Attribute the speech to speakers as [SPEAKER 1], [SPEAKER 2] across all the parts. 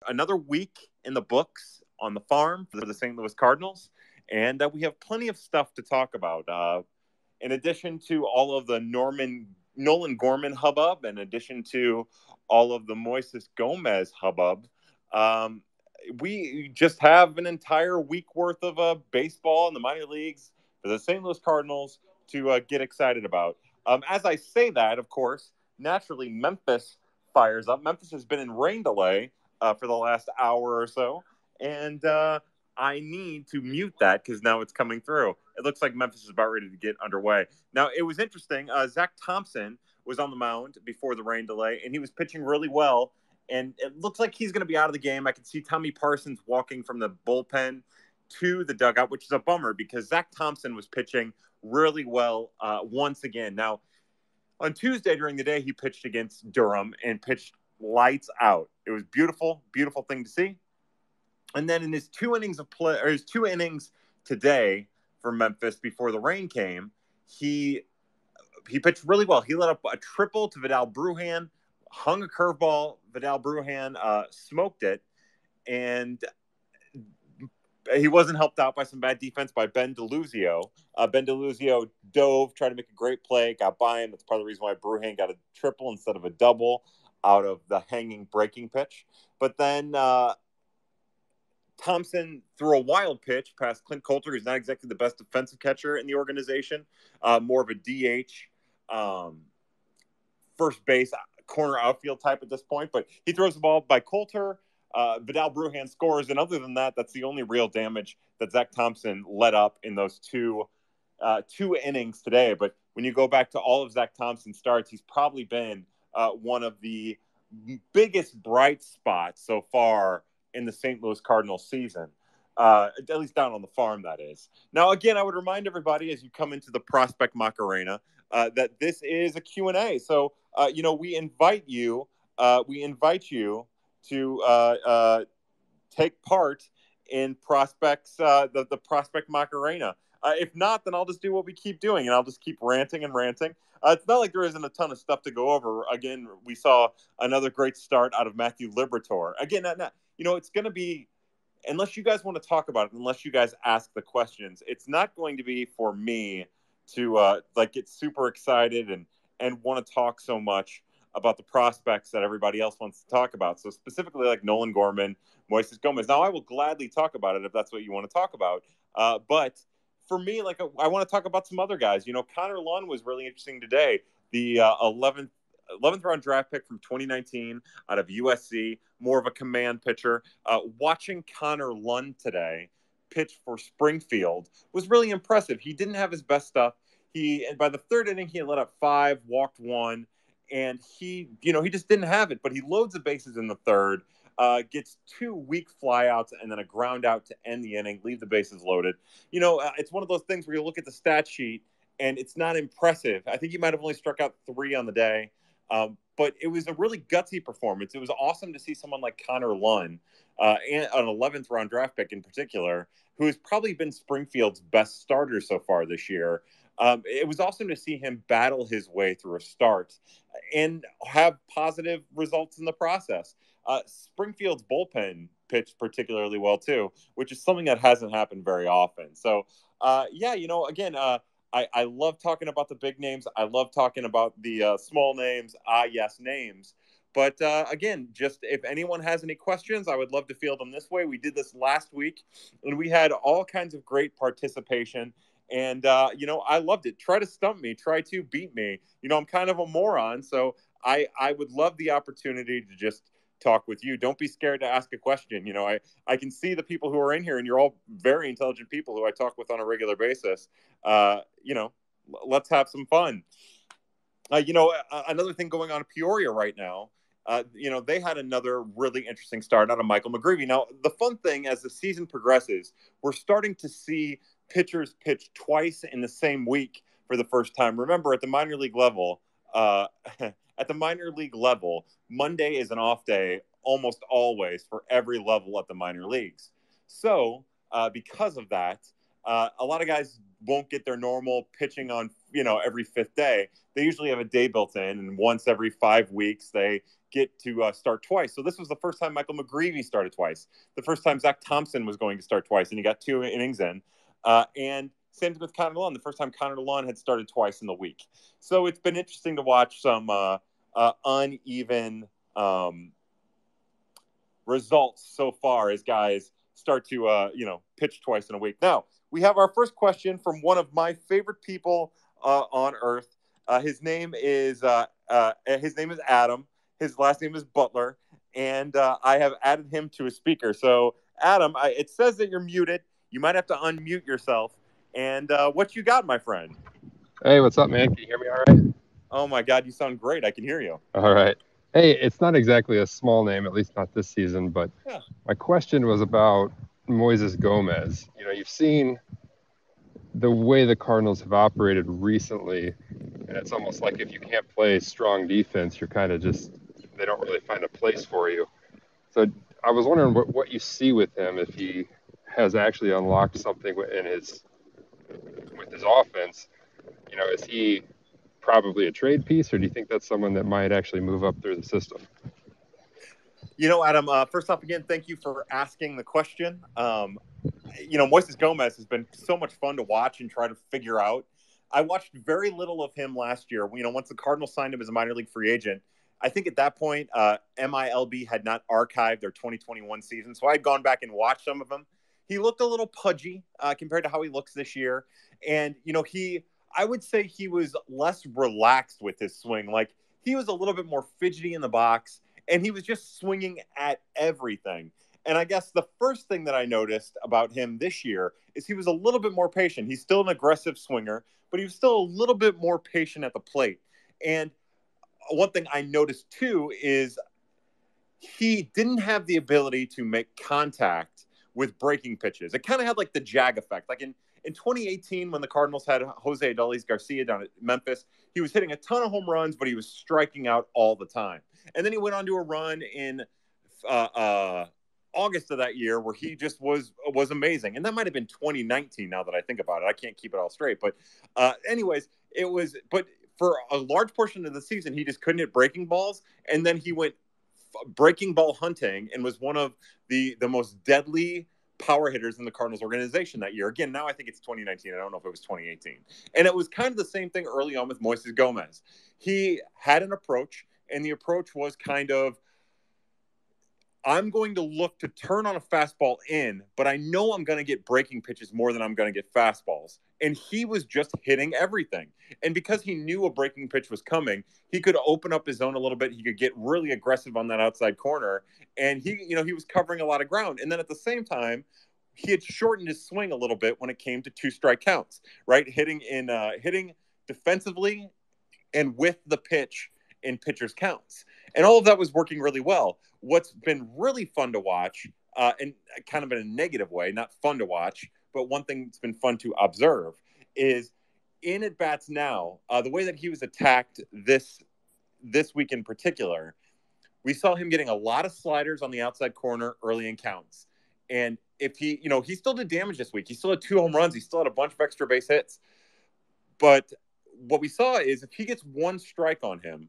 [SPEAKER 1] Another week in the books on the farm for the St. Louis Cardinals, and we have plenty of stuff to talk about. In addition to all of the Nolan Gorman hubbub, in addition to all of the Moises Gomez hubbub, um, we just have an entire week worth of baseball in the minor leagues for the St. Louis Cardinals to get excited about. As I say that, of course, naturally Memphis fires up. Memphis has been in rain delay for the last hour or so, and I need to mute that because now it's coming through. It looks like Memphis is about ready to get underway. Now, it was interesting. Zack Thompson was on the mound before the rain delay, and he was pitching really well. And it looks like he's going to be out of the game. I can see Tommy Parsons walking from the bullpen to the dugout, which is a bummer because Zack Thompson was pitching really well once again. Now, on Tuesday during the day, he pitched against Durham and pitched lights out. It was beautiful, beautiful thing to see. And then in his 2 innings today for Memphis before the rain came, he pitched really well. He let up a triple to Vidal Brujan, hung a curveball. Vidal Brujan smoked it, and he wasn't helped out by some bad defense by Ben DeLuzio. Ben DeLuzio dove, tried to make a great play, got by him. That's part of the reason why Brujan got a triple instead of a double out of the hanging breaking pitch. But then Thompson threw a wild pitch past Clint Coulter, who's not exactly the best defensive catcher in the organization, more of a DH, first base, corner outfield type at this point. But he throws the ball by Coulter. Vidal Brujan scores, and other than that, that's the only real damage that Zack Thompson let up in those two innings today. But when you go back to all of Zack Thompson's starts, he's probably been one of the biggest bright spots so far in the St. Louis Cardinals season, at least down on the farm, that is. Now, again, I would remind everybody as you come into the Prospect Macarena that this is a Q&A. So, we invite you to take part in the Prospect Macarena. If not, then I'll just do what we keep doing, and I'll just keep ranting and ranting. It's not like there isn't a ton of stuff to go over. Again, we saw another great start out of Matthew Liberatore. Again, it's going to be, unless you guys want to talk about it, unless you guys ask the questions, it's not going to be for me to get super excited and want to talk so much about the prospects that everybody else wants to talk about. So specifically like Nolan Gorman, Moises Gomez. Now, I will gladly talk about it if that's what you want to talk about. But for me, I want to talk about some other guys. Connor Lunn was really interesting today. The 11th round draft pick from 2019 out of USC, more of a command pitcher. Watching Connor Lunn today pitch for Springfield was really impressive. He didn't have his best stuff. By the third inning, he had let up 5, walked 1, and he just didn't have it. But he loads the bases in the third, gets 2 weak flyouts and then a ground out to end the inning, leave the bases loaded. It's one of those things where you look at the stat sheet and it's not impressive. I think he might have only struck out 3 on the day. But it was a really gutsy performance. It was awesome to see someone like Connor Lunn, an 11th round draft pick in particular, who has probably been Springfield's best starter so far this year. It was awesome to see him battle his way through a start and have positive results in the process. Springfield's bullpen pitched particularly well too, which is something that hasn't happened very often. So, again, I love talking about the big names. I love talking about the small names. Yes, names. But again, just if anyone has any questions, I would love to field them this way. We did this last week, and we had all kinds of great participation. And, I loved it. Try to stump me. Try to beat me. I'm kind of a moron. So I would love the opportunity to just talk with you. Don't be scared to ask a question. I can see the people who are in here, and you're all very intelligent people who I talk with on a regular basis. Let's have some fun. Another thing going on in Peoria right now, they had another really interesting start out of Michael McGreevy. Now, the fun thing as the season progresses, we're starting to see pitchers pitch twice in the same week for the first time. Remember, at the minor league level, Monday is an off day almost always for every level at the minor leagues. So, because of that, a lot of guys won't get their normal pitching on, every 5th day. They usually have a day built in, and once every 5 weeks, they get to start twice. So this was the first time Michael McGreevy started twice. The first time Zack Thompson was going to start twice, and he got 2 innings in. And same thing with Connor DeLon. The first time Connor DeLon had started twice in the week. So it's been interesting to watch some uneven results so far as guys start to pitch twice in a week. Now we have our first question from one of my favorite people on earth. His name is Adam. His last name is Butler, and I have added him to a speaker. So Adam, it says that you're muted. You might have to unmute yourself. And what you got, my friend?
[SPEAKER 2] Hey, what's up, man? Can you hear me all right?
[SPEAKER 1] Oh my God, you sound great. I can hear you.
[SPEAKER 2] All right. Hey, it's not exactly a small name, at least not this season, but
[SPEAKER 1] Yeah.
[SPEAKER 2] my question was about Moises Gomez. You've seen the way the Cardinals have operated recently, and it's almost like if you can't play strong defense, you're kind of they don't really find a place for you. So I was wondering what you see with him, if he has actually unlocked something with his offense. Is he probably a trade piece, or do you think that's someone that might actually move up through the system?
[SPEAKER 1] Adam, first off, again, thank you for asking the question. Moises Gomez has been so much fun to watch and try to figure out. I watched very little of him last year. Once the Cardinals signed him as a minor league free agent, I think at that point, MILB had not archived their 2021 season. So I had gone back and watched some of him. He looked a little pudgy compared to how he looks this year. And, I would say he was less relaxed with his swing. Like, he was a little bit more fidgety in the box, and he was just swinging at everything. And I guess the first thing that I noticed about him this year is he was a little bit more patient. He's still an aggressive swinger, but he was still a little bit more patient at the plate. And one thing I noticed too is he didn't have the ability to make contact with breaking pitches. It kind of had like the Jag effect. Like in 2018, when the Cardinals had Jose Adolis Garcia down at Memphis, he was hitting a ton of home runs, but he was striking out all the time. And then he went on to a run in August of that year where he just was amazing. And that might have been 2019 now that I think about it. I can't keep it all straight. But anyways, but for a large portion of the season, he just couldn't hit breaking balls. And then he went breaking ball hunting and was one of the most deadly power hitters in the Cardinals organization that year. Again, now I think it's 2019. I don't know if it was 2018. And it was kind of the same thing early on with Moises Gomez. He had an approach, and the approach was kind of, I'm going to look to turn on a fastball in, but I know I'm going to get breaking pitches more than I'm going to get fastballs. And he was just hitting everything. And because he knew a breaking pitch was coming, he could open up his zone a little bit. He could get really aggressive on that outside corner. And he was covering a lot of ground. And then at the same time, he had shortened his swing a little bit when it came to 2-strike counts, right? Hitting defensively and with the pitch in pitchers' counts. And all of that was working really well. What's been really fun to watch, and kind of in a negative way, not fun to watch, but one thing that's been fun to observe is in at-bats now, the way that he was attacked this week in particular, we saw him getting a lot of sliders on the outside corner early in counts. And if he still did damage this week. He still had 2 home runs. He still had a bunch of extra base hits. But what we saw is if he gets 1 strike on him,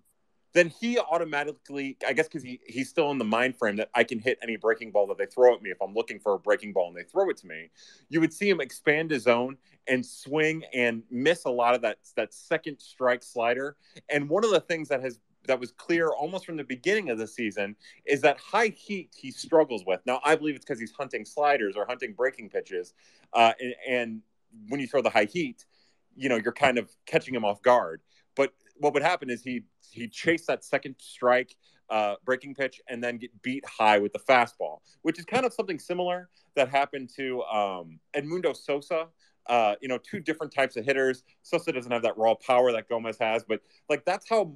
[SPEAKER 1] then he automatically, I guess because he's still in the mind frame that I can hit any breaking ball that they throw at me if I'm looking for a breaking ball and they throw it to me, you would see him expand his zone and swing and miss a lot of that second strike slider. And one of the things that was clear almost from the beginning of the season is that high heat he struggles with. Now, I believe it's because he's hunting sliders or hunting breaking pitches. And when you throw the high heat, you're kind of catching him off guard. But what would happen is he'd chase that second strike breaking pitch and then get beat high with the fastball, which is kind of something similar that happened to Edmundo Sosa. 2 different types of hitters. Sosa doesn't have that raw power that Gomez has, but like that's how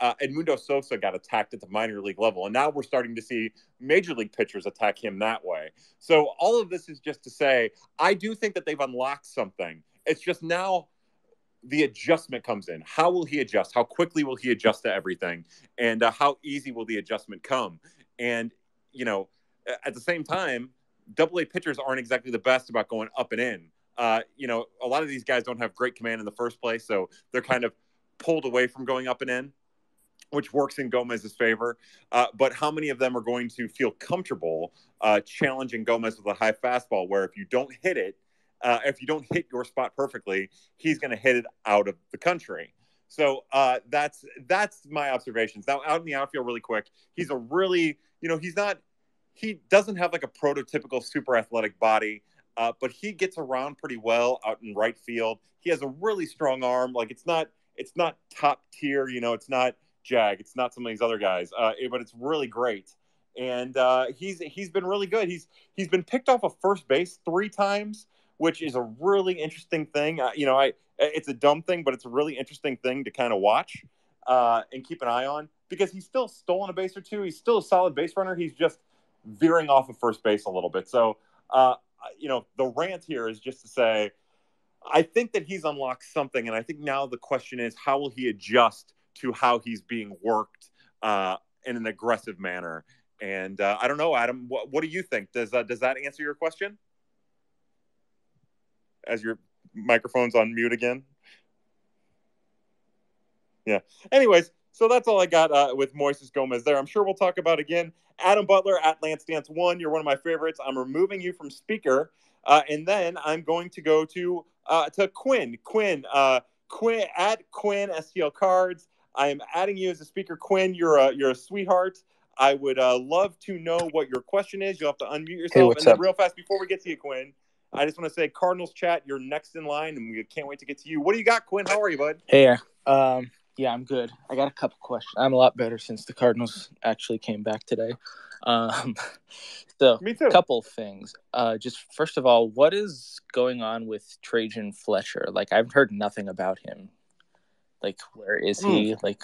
[SPEAKER 1] Edmundo Sosa got attacked at the minor league level. And now we're starting to see major league pitchers attack him that way. So all of this is just to say, I do think that they've unlocked something. It's just now the adjustment comes in. How will he adjust? How quickly will he adjust to everything? And how easy will the adjustment come? And, at the same time, AA pitchers aren't exactly the best about going up and in. A lot of these guys don't have great command in the first place, so they're kind of pulled away from going up and in. which works in Gomez's favor. But how many of them are going to feel comfortable challenging Gomez with a high fastball where if you don't hit it, if you don't hit your spot perfectly, he's going to hit it out of the country. So that's my observations. Now, out in the outfield really quick, he's a really, he doesn't have like a prototypical super athletic body, but he gets around pretty well out in right field. He has a really strong arm. Like it's not top tier, it's not Jag. It's not some of these other guys, but it's really great. And he's been really good. He's been picked off of first base 3 times, which is a really interesting thing. It's a dumb thing, but it's a really interesting thing to kind of watch and keep an eye on because he's still stolen a base or 2. He's still a solid base runner. He's just veering off of first base a little bit. So, the rant here is just to say, I think that he's unlocked something. And I think now the question is, how will he adjust to how he's being worked in an aggressive manner? And I don't know, Adam, what do you think? Does that answer your question? As your microphone's on mute again. Yeah. Anyways, so that's all I got with Moises Gomez there. I'm sure we'll talk about again. Adam Butler at Lance Dance 1. You're one of my favorites. I'm removing you from speaker. And then I'm going to go to Quinn. Quinn at Quinn STL Cards. I am adding you as a speaker. Quinn, you're a sweetheart. I would love to know what your question is. You'll have to unmute yourself. Hey,
[SPEAKER 3] what's up?
[SPEAKER 1] Real fast, before we get to you, Quinn, I just want to say, Cardinals chat, you're next in line, and we can't wait to get to you. What do you got, Quinn? How are you, bud?
[SPEAKER 3] Hey, yeah, I'm good. I got a couple questions. I'm a lot better since the Cardinals actually came back today. So,
[SPEAKER 1] me too.
[SPEAKER 3] A couple things. Just first of all, what is going on with Trajan Fletcher? Like, I've heard nothing about him. Like, where is he? Like,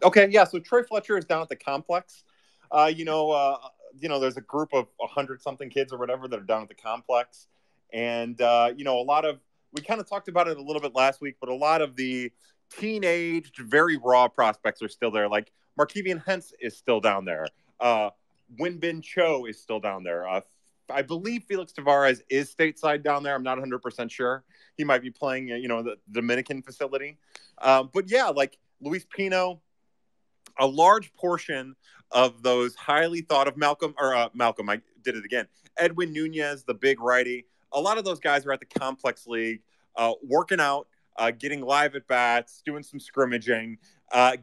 [SPEAKER 1] okay, yeah. So Trey Fletcher is down at the complex. There's a group of 100-something kids or whatever that are down at the complex, and a lot of. We kind of talked about it a little bit last week, but a lot of the teenaged, very raw prospects are still there. Like Markevian Hentz is still down there. Winbin Cho is still down there. I believe Felix Tavares is stateside down there. I'm not 100% sure. He might be playing, the Dominican facility. But yeah, like Luis Pino, a large portion of those highly thought of Malcolm, I did it again. Edwin Nunez, the big righty. A lot of those guys are at the complex league, working out, getting live at bats, doing some scrimmaging,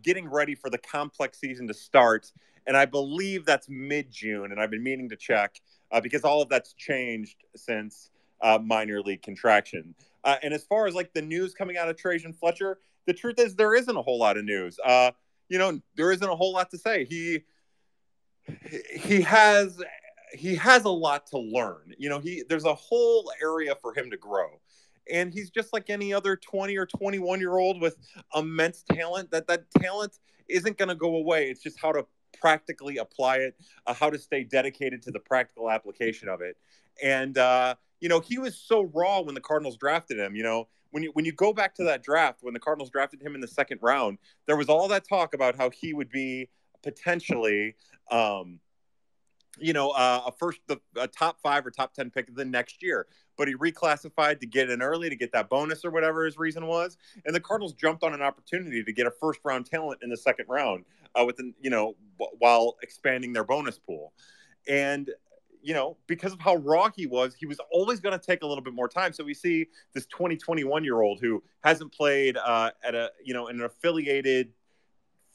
[SPEAKER 1] getting ready for the complex season to start. And I believe that's mid-June, and I've been meaning to check because all of that's changed since minor league contraction. And as far as like the news coming out of Trajan Fletcher, the truth is there isn't a whole lot of news. There isn't a whole lot to say. He has a lot to learn. There's a whole area for him to grow. And he's just like any other 20 or 21-year-old with immense talent. That talent isn't going to go away. It's just how to practically apply it, how to stay dedicated to the practical application of it. And, he was so raw when the Cardinals drafted him. When you go back to that draft, when the Cardinals drafted him in the 2nd round, there was all that talk about how he would be potentially a top 5 or top 10 pick the next year, but he reclassified to get in early to get that bonus or whatever his reason was. And the Cardinals jumped on an opportunity to get a 1st-round talent in the 2nd round while expanding their bonus pool. And, because of how raw he was always going to take a little bit more time. So we see this 21-year-old who hasn't played at an affiliated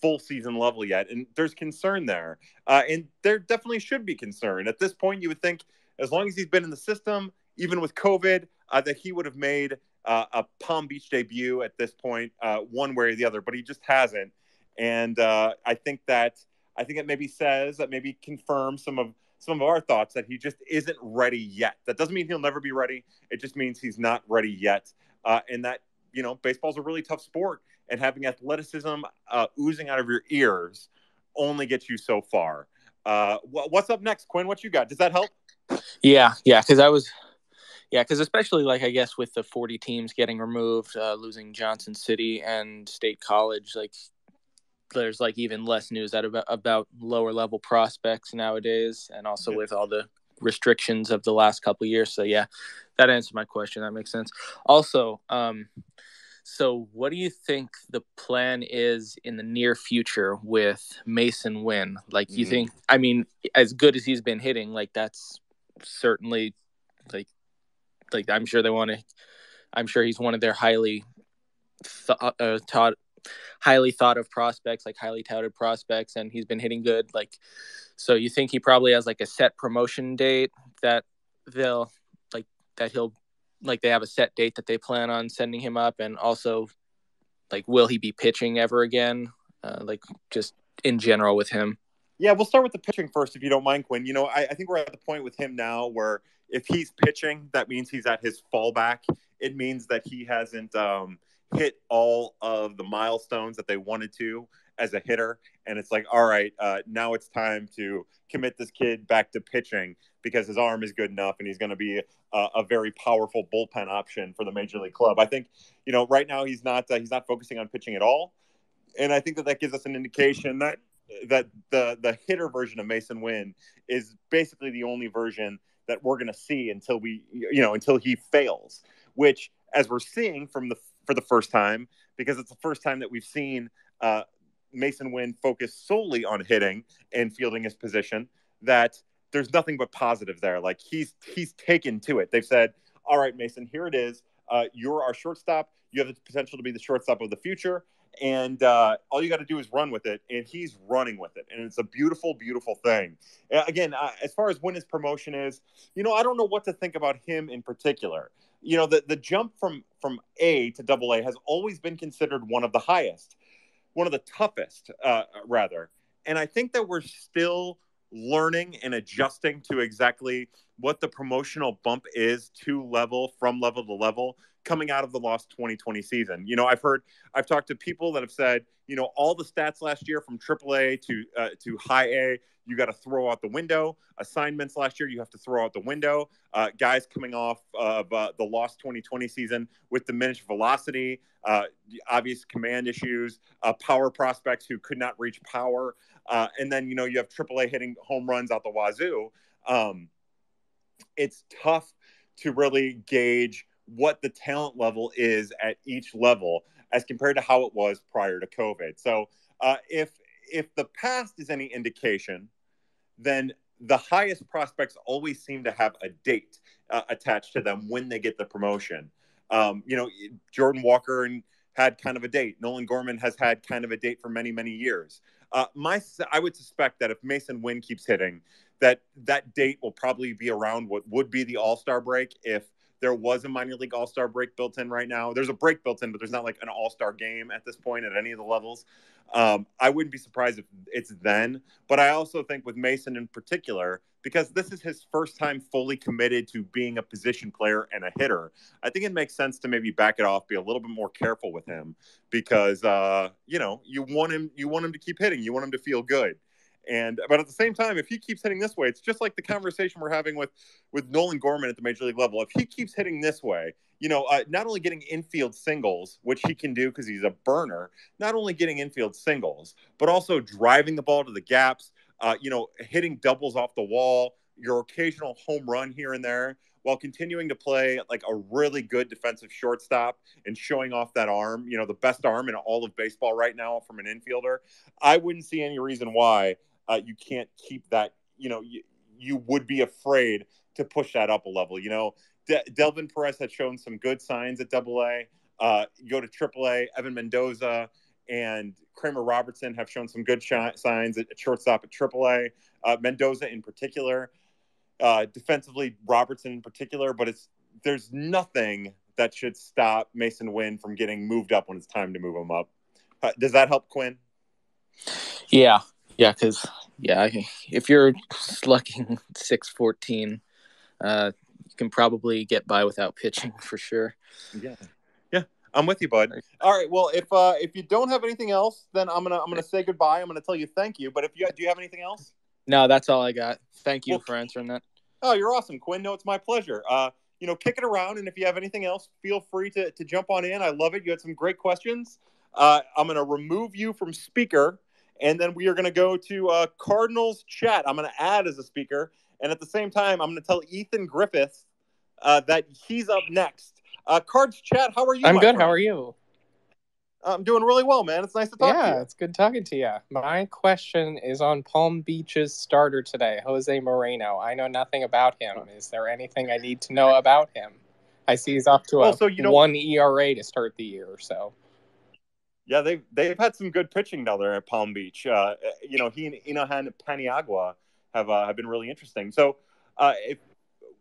[SPEAKER 1] full season level yet. And there's concern there. And there definitely should be concern. At this point, you would think as long as he's been in the system, even with COVID, that he would have made a Palm Beach debut at this point, one way or the other, but he just hasn't. And I think it maybe confirms some of our thoughts that he just isn't ready yet. That doesn't mean he'll never be ready. It just means he's not ready yet. And that, baseball's a really tough sport, and having athleticism oozing out of your ears only gets you so far. What's up next, Quinn? What you got? Does that help?
[SPEAKER 3] Yeah, because especially like I guess with the 40 teams getting removed, losing Johnson City and State College, like there's like even less news about lower level prospects nowadays, and also with all the restrictions of the last couple of years. So yeah, that answered my question. That makes sense. Also, So what do you think the plan is in the near future with Mason Wynn? Like, you think, I mean, as good as he's been hitting, like, that's certainly like I'm sure he's one of their highly thought of prospects, like highly touted prospects, and he's been hitting good. Like, so you think he probably has like a set promotion date that they'll like that he'll like they have a set date that they plan on sending him up, and also like will he be pitching ever again? Like just in general with him.
[SPEAKER 1] Yeah, we'll start with the pitching first, if you don't mind, Quinn. I think we're at the point with him now where if he's pitching, that means he's at his fallback. It means that he hasn't hit all of the milestones that they wanted to as a hitter. And it's like, all right, now it's time to commit this kid back to pitching because his arm is good enough and he's going to be a very powerful bullpen option for the major league club. I think, right now he's not focusing on pitching at all. And I think that gives us an indication that the hitter version of Mason Wynn is basically the only version that we're going to see until he fails, which, as we're seeing for the first time, because it's the first time that we've seen Mason Wynn focus solely on hitting and fielding his position, that there's nothing but positive there. Like he's taken to it. They've said, all right, Mason, here it is. You're our shortstop. You have the potential to be the shortstop of the future. And all you got to do is run with it, and he's running with it, and it's a beautiful, beautiful thing. Again, as far as when his promotion is, I don't know what to think about him in particular. The jump from A to AA has always been considered one of the highest, one of the toughest, rather. And I think that we're still learning and adjusting to exactly what the promotional bump is from level to level, coming out of the lost 2020 season. I've talked to people that have said, all the stats last year from AAA to high A, you got to throw out the window. Assignments last year, you have to throw out the window. Guys coming off of the lost 2020 season with diminished velocity, obvious command issues, power prospects who could not reach power. And then, you have AAA hitting home runs out the wazoo. It's tough to really gauge what the talent level is at each level as compared to how it was prior to COVID. So if the past is any indication, then the highest prospects always seem to have a date attached to them when they get the promotion. Jordan Walker had kind of a date. Nolan Gorman has had kind of a date for many, many years. I would suspect that if Mason Wynn keeps hitting, that date will probably be around what would be the All-Star break if there was a minor league All-Star break built in right now. There's a break built in, but there's not like an All-Star game at this point at any of the levels. I wouldn't be surprised if it's then. But I also think with Mason in particular, because this is his first time fully committed to being a position player and a hitter, I think it makes sense to maybe back it off, be a little bit more careful with him because, you want him to keep hitting. You want him to feel good. But at the same time, if he keeps hitting this way, it's just like the conversation we're having with Nolan Gorman at the major league level. If he keeps hitting this way, not only getting infield singles, which he can do because he's a burner, not only getting infield singles, but also driving the ball to the gaps, hitting doubles off the wall, your occasional home run here and there, while continuing to play like a really good defensive shortstop and showing off that arm, the best arm in all of baseball right now from an infielder. I wouldn't see any reason why you can't keep that, you would be afraid to push that up a level. Delvin Perez had shown some good signs at AA. You go to AAA, Evan Mendoza and Kramer Robertson have shown some good signs at shortstop at AAA. Mendoza in particular, defensively Robertson in particular, but there's nothing that should stop Mason Wynn from getting moved up when it's time to move him up. Does that help, Quinn?
[SPEAKER 3] Yeah, because if you're slugging 614, you can probably get by without pitching for sure.
[SPEAKER 1] Yeah, I'm with you, bud. All right, well, if you don't have anything else, then I'm gonna say goodbye. I'm gonna tell you thank you. But do you have anything else?
[SPEAKER 3] No, that's all I got. Thank you for answering that.
[SPEAKER 1] Oh, you're awesome, Quinn. No, it's my pleasure. Kick it around, and if you have anything else, feel free to jump on in. I love it. You had some great questions. I'm gonna remove you from speaker. And then we are going to go to Cardinals chat. I'm going to add as a speaker. And at the same time, I'm going to tell Ethan Griffith that he's up next. Cards chat, how are you?
[SPEAKER 3] I'm good. Friend? How are you?
[SPEAKER 1] I'm doing really well, man. It's nice to talk to you.
[SPEAKER 4] Yeah, it's good talking to you. My question is on Palm Beach's starter today, Jose Moreno. I know nothing about him. Is there anything I need to know about him? I see he's off to one ERA to start the year or so.
[SPEAKER 1] Yeah, they've had some good pitching down there at Palm Beach. He and Inahan Paniagua have been really interesting. So,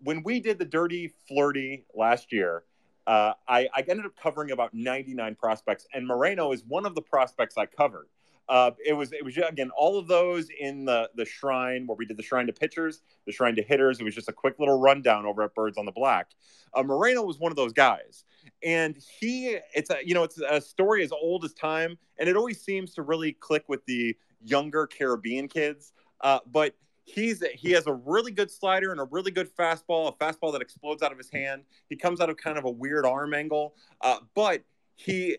[SPEAKER 1] when we did the Dirty Flirty last year, I ended up covering about 99 prospects, and Moreno is one of the prospects I covered. It was again all of those in the shrine where we did the shrine to pitchers, the shrine to hitters. It was just a quick little rundown over at Birds on the Black. Moreno was one of those guys, and it's a story as old as time, and it always seems to really click with the younger Caribbean kids. But he has a really good slider and a really good fastball, a fastball that explodes out of his hand. He comes out of kind of a weird arm angle, but he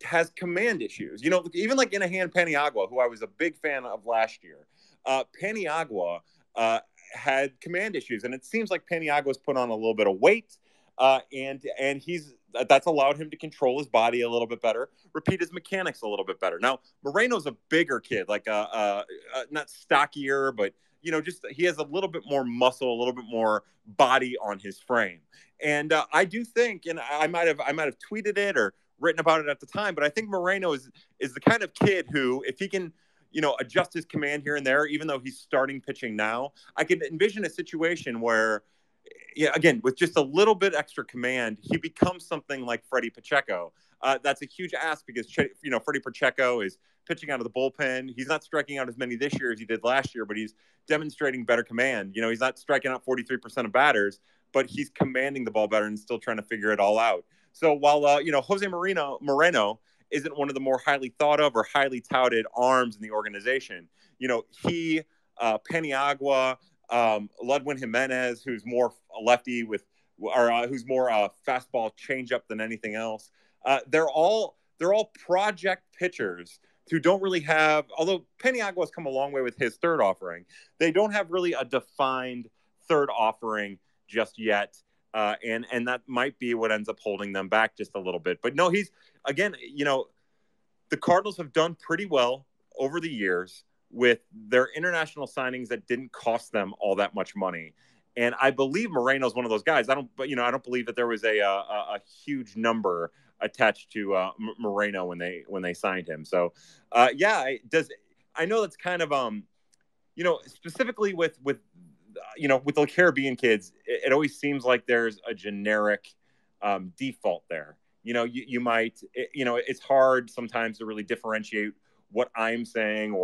[SPEAKER 1] has command issues. Even like Inahan Paniagua, who I was a big fan of last year. Paniagua had command issues, and it seems like Paniagua's put on a little bit of weight, and that's allowed him to control his body a little bit better, repeat his mechanics a little bit better. Now, Moreno's a bigger kid, like not stockier, but just he has a little bit more muscle, a little bit more body on his frame. And I do think, and I might have tweeted it or written about it at the time, but I think Moreno is the kind of kid who, if he can, adjust his command here and there, even though he's starting pitching now, I can envision a situation where, again, with just a little bit extra command, he becomes something like Freddie Pacheco. That's a huge ask because, Freddie Pacheco is pitching out of the bullpen. He's not striking out as many this year as he did last year, but he's demonstrating better command. He's not striking out 43% of batters, but he's commanding the ball better and still trying to figure it all out. So while, Jose Moreno isn't one of the more highly thought of or highly touted arms in the organization, he, Paniagua, Ludwin Jimenez, who's more lefty who's more fastball changeup than anything else. They're all project pitchers who don't really have, although Paniagua's come a long way with his third offering, they don't have really a defined third offering just yet. And that might be what ends up holding them back just a little bit. But no, he's, again, the Cardinals have done pretty well over the years with their international signings that didn't cost them all that much money. And I believe Moreno's one of those guys. I don't believe that there was a huge number attached to Moreno when they signed him. So, I know that's kind of specifically with the Caribbean kids, it always seems like there's a generic default there. You might, it's hard sometimes to really differentiate what I'm saying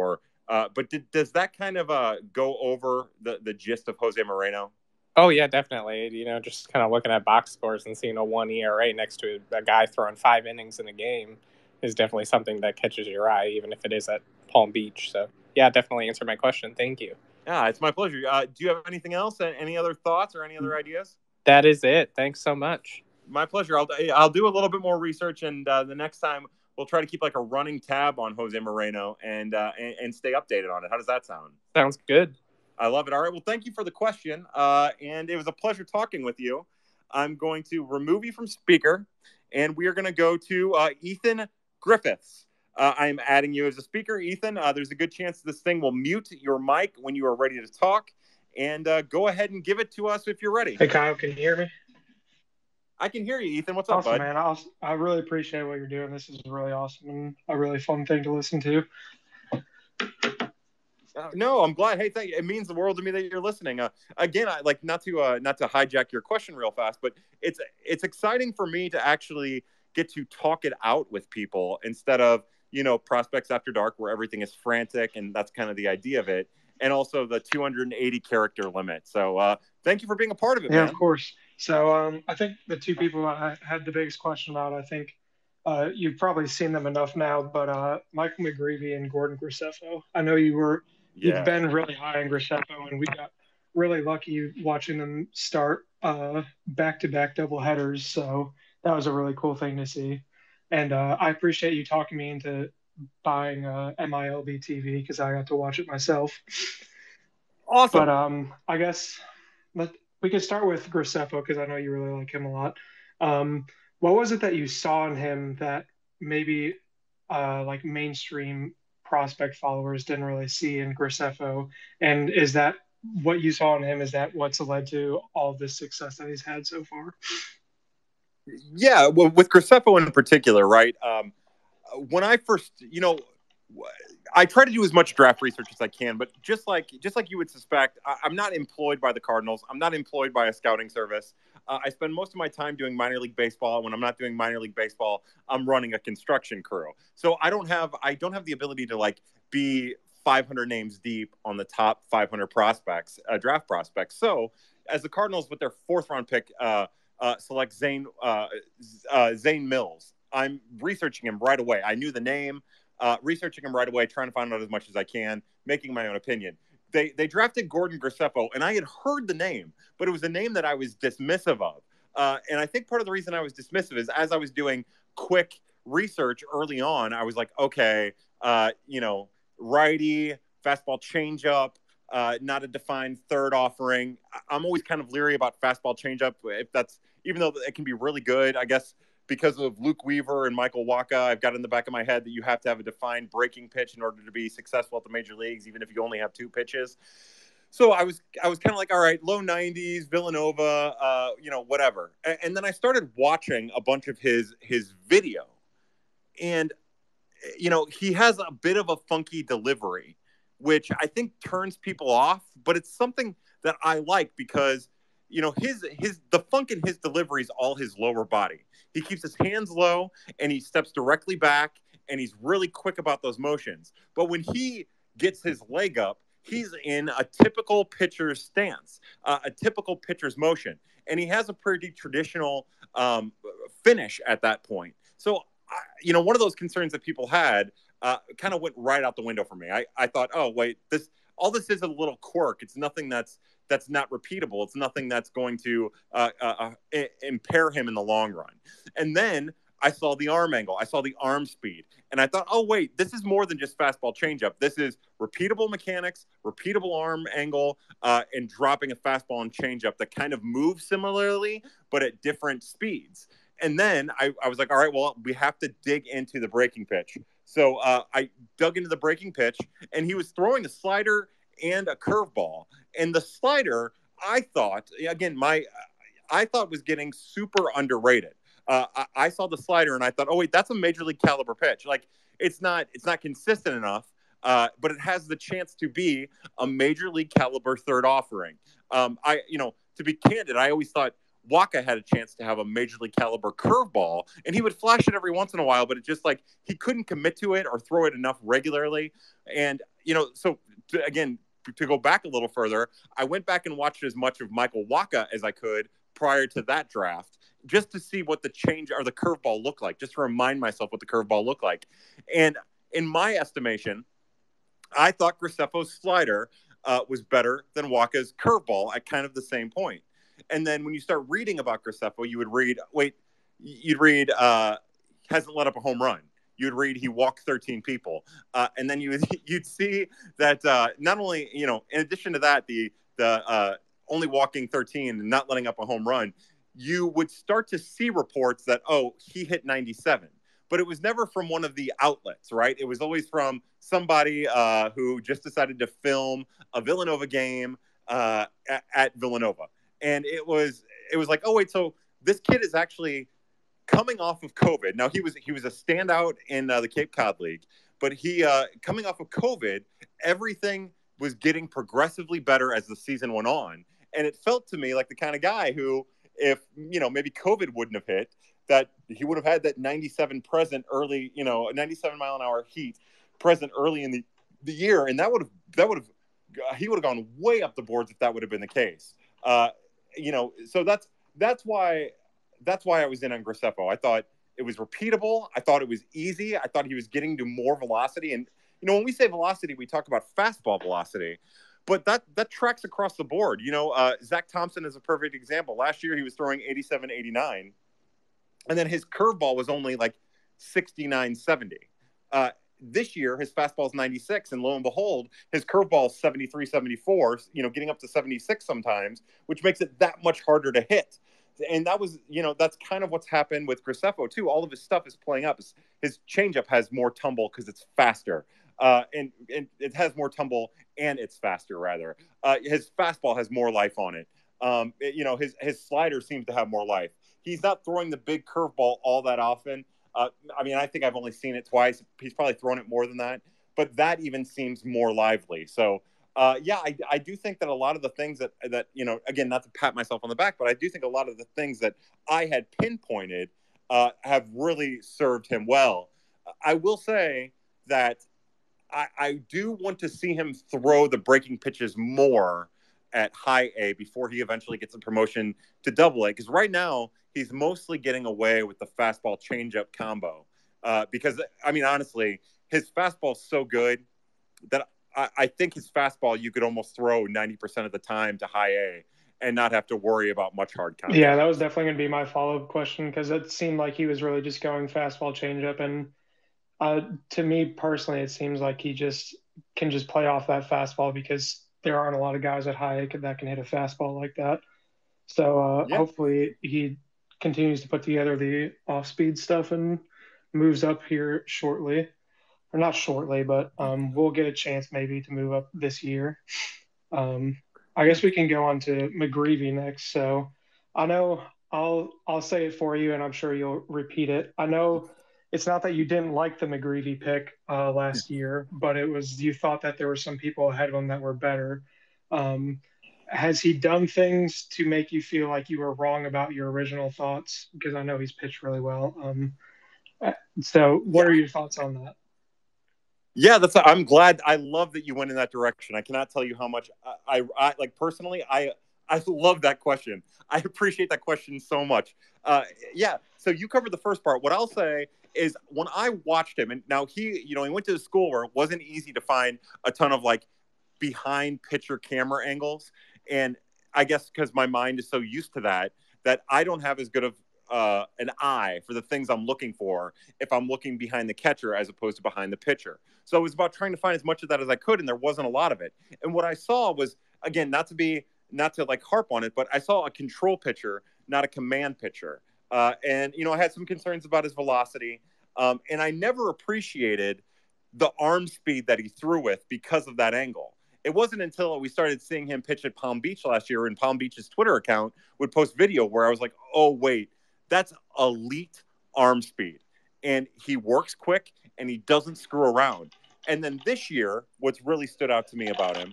[SPEAKER 1] but does that kind of go over the gist of Jose Moreno?
[SPEAKER 4] Oh, yeah, definitely. Just kind of looking at box scores and seeing a 1 ERA next to a guy throwing 5 innings in a game is definitely something that catches your eye, even if it is at Palm Beach. So, yeah, definitely answered my question. Thank you.
[SPEAKER 1] Yeah, it's my pleasure. Do you have anything else? Any other thoughts or any other ideas?
[SPEAKER 4] That is it. Thanks so much.
[SPEAKER 1] My pleasure. I'll do a little bit more research, and the next time we'll try to keep like a running tab on Jose Moreno and stay updated on it. How does that sound?
[SPEAKER 4] Sounds good.
[SPEAKER 1] I love it. All right. Well, thank you for the question. And it was a pleasure talking with you. I'm going to remove you from speaker, and we are going to go to Ethan Griffiths. I'm adding you as a speaker, Ethan. There's a good chance this thing will mute your mic when you are ready to talk. And go ahead and give it to us if you're ready.
[SPEAKER 5] Hey, Kyle, can you hear me?
[SPEAKER 1] I can hear you, Ethan. What's
[SPEAKER 5] awesome,
[SPEAKER 1] up, bud?
[SPEAKER 5] Man. I really appreciate what you're doing. This is really awesome and a really fun thing to listen to.
[SPEAKER 1] No, I'm glad. Hey, thank you. It means the world to me that you're listening. Again, I like not to hijack your question real fast, but it's exciting for me to actually get to talk it out with people instead of Prospects After Dark, where everything is frantic, and that's kind of the idea of it, and also the 280 character limit. So thank you for being a part of it,
[SPEAKER 5] man.
[SPEAKER 1] Yeah,
[SPEAKER 5] of course. So I think the two people I had the biggest question about, I think you've probably seen them enough now, but Michael McGreevy and Gordon Graceffo. I know you've been really high on Graceffo, and we got really lucky watching them start back-to-back doubleheaders. So that was a really cool thing to see. And I appreciate you talking me into buying MILB TV because I got to watch it myself.
[SPEAKER 1] Awesome.
[SPEAKER 5] But I guess we could start with Graceffo because I know you really like him a lot. What was it that you saw in him that maybe like mainstream prospect followers didn't really see in Graceffo? And is that what you saw in him? Is that what's led to all this success that he's had so far?
[SPEAKER 1] Yeah, well, with Graceffo in particular, right? When I first, I try to do as much draft research as I can, but just like you would suspect, I'm not employed by the Cardinals. I'm not employed by a scouting service. I spend most of my time doing minor league baseball. When I'm not doing minor league baseball, I'm running a construction crew. So I don't have the ability to like be 500 names deep on the top 500 prospects, draft prospects. So as the Cardinals with their 4th round pick select Zane Mills, I'm researching him right away. I knew the name. Researching him right away, trying to find out as much as I can, making my own opinion. They drafted Gordon Graceffo, and I had heard the name, but it was a name that I was dismissive of. And I think part of the reason I was dismissive is as I was doing quick research early on, I was like, okay, righty, fastball changeup, not a defined third offering. I'm always kind of leery about fastball changeup. Even though it can be really good, I guess, because of Luke Weaver and Michael Wacha, I've got in the back of my head that you have to have a defined breaking pitch in order to be successful at the major leagues, even if you only have 2 pitches. So I was kind of like, all right, low 90s, Villanova, whatever. And then I started watching a bunch of his video. And, he has a bit of a funky delivery, which I think turns people off. But it's something that I like because, the funk in his delivery is all his lower body. He keeps his hands low and he steps directly back and he's really quick about those motions. But when he gets his leg up, he's in a typical pitcher's stance, a typical pitcher's motion. And he has a pretty traditional finish at that point. So, one of those concerns that people had kind of went right out the window for me. I thought, oh, wait, all this is a little quirk. It's nothing that's not repeatable. It's nothing that's going to impair him in the long run. And then I saw the arm angle. I saw the arm speed. And I thought, oh, wait, this is more than just fastball changeup. This is repeatable mechanics, repeatable arm angle, and dropping a fastball and changeup that kind of move similarly, but at different speeds. And then I was like, all right, well, we have to dig into the breaking pitch. So I dug into the breaking pitch, and he was throwing a slider and a curveball. And the slider, I thought, again, I thought was getting super underrated. I saw the slider and I thought, oh wait, that's a major league caliber pitch. Like it's not consistent enough, but it has the chance to be a major league caliber third offering. To be candid, I always thought Wacha had a chance to have a major league caliber curveball, and he would flash it every once in a while, but it just like he couldn't commit to it or throw it enough regularly. And to go back a little further, I went back and watched as much of Michael Wacha as I could prior to that draft, just to see what the change or the curveball looked like, just to remind myself what the curveball looked like. And in my estimation, I thought Graceffo's slider was better than Wacha's curveball at kind of the same point. And then when you start reading about Graceffo, you'd read hasn't let up a home run. You'd read he walked 13 people. And then you'd see that not only, in addition to that, the only walking 13 and not letting up a home run, you would start to see reports that, oh, he hit 97. But it was never from one of the outlets, right? It was always from somebody who just decided to film a Villanova game at Villanova. And it was like, oh, wait, so this kid is actually coming off of COVID. Now, he was a standout in the Cape Cod League, but he coming off of COVID, everything was getting progressively better as the season went on. And it felt to me like the kind of guy who, if, maybe COVID wouldn't have hit, that he would have had that 97 present early, 97 mile an hour heat present early in the year. And he would have gone way up the boards if that would have been the case. So that's why I was in on Graceffo. I thought it was repeatable. I thought it was easy. I thought he was getting to more velocity. And, when we say velocity, we talk about fastball velocity, but that tracks across the board. Zack Thompson is a perfect example. Last year, he was throwing 87, 89. And then his curveball was only like 69, 70. This year, his fastball is 96, and lo and behold, his curveball is 73, 74, getting up to 76 sometimes, which makes it that much harder to hit. and that was, that's kind of what's happened with Graceffo too. All of his stuff is playing up. His changeup has more tumble because it's faster, and it has more tumble and it's faster rather. His fastball has more life on it. His slider seems to have more life. He's not throwing the big curveball all that often. I think I've only seen it twice. He's probably thrown it more than that, but that even seems more lively. So. I do think that a lot of the things that again, not to pat myself on the back, but I do think a lot of the things that I had pinpointed have really served him well. I will say that I do want to see him throw the breaking pitches more at high A before he eventually gets a promotion to double A, because right now he's mostly getting away with the fastball changeup combo because, honestly, his fastball's so good that I think his fastball you could almost throw 90% of the time to high A and not have to worry about much hard contact.
[SPEAKER 5] Yeah, that was definitely going to be my follow-up question, because it seemed like he was really just going fastball changeup. And to me personally, it seems like he just can just play off that fastball because there aren't a lot of guys at high A that can hit a fastball like that. So hopefully he continues to put together the off-speed stuff and moves up here shortly. Or not shortly, but we'll get a chance maybe to move up this year. I guess we can go on to McGreevy next. So I know I'll say it for you, and I'm sure you'll repeat it. I know it's not that you didn't like the McGreevy pick last year, but it was you thought that there were some people ahead of him that were better. Has he done things to make you feel like you were wrong about your original thoughts? Because I know he's pitched really well. So what are your thoughts on that?
[SPEAKER 1] Yeah, I'm glad. I love that you went in that direction. I cannot tell you how much I like personally. I love that question. I appreciate that question so much. So you covered the first part. What I'll say is when I watched him, and now he went to a school where it wasn't easy to find a ton of like behind pitcher camera angles. And I guess because my mind is so used to that I don't have as good of an eye for the things I'm looking for if I'm looking behind the catcher as opposed to behind the pitcher. So it was about trying to find as much of that as I could, and there wasn't a lot of it. And what I saw was, again, not to like harp on it, but I saw a control pitcher, not a command pitcher. And I had some concerns about his velocity, and I never appreciated the arm speed that he threw with because of that angle. It wasn't until we started seeing him pitch at Palm Beach last year, and Palm Beach's Twitter account would post video where I was like, oh, wait, that's elite arm speed. And he works quick, and he doesn't screw around. And then this year, what's really stood out to me about him,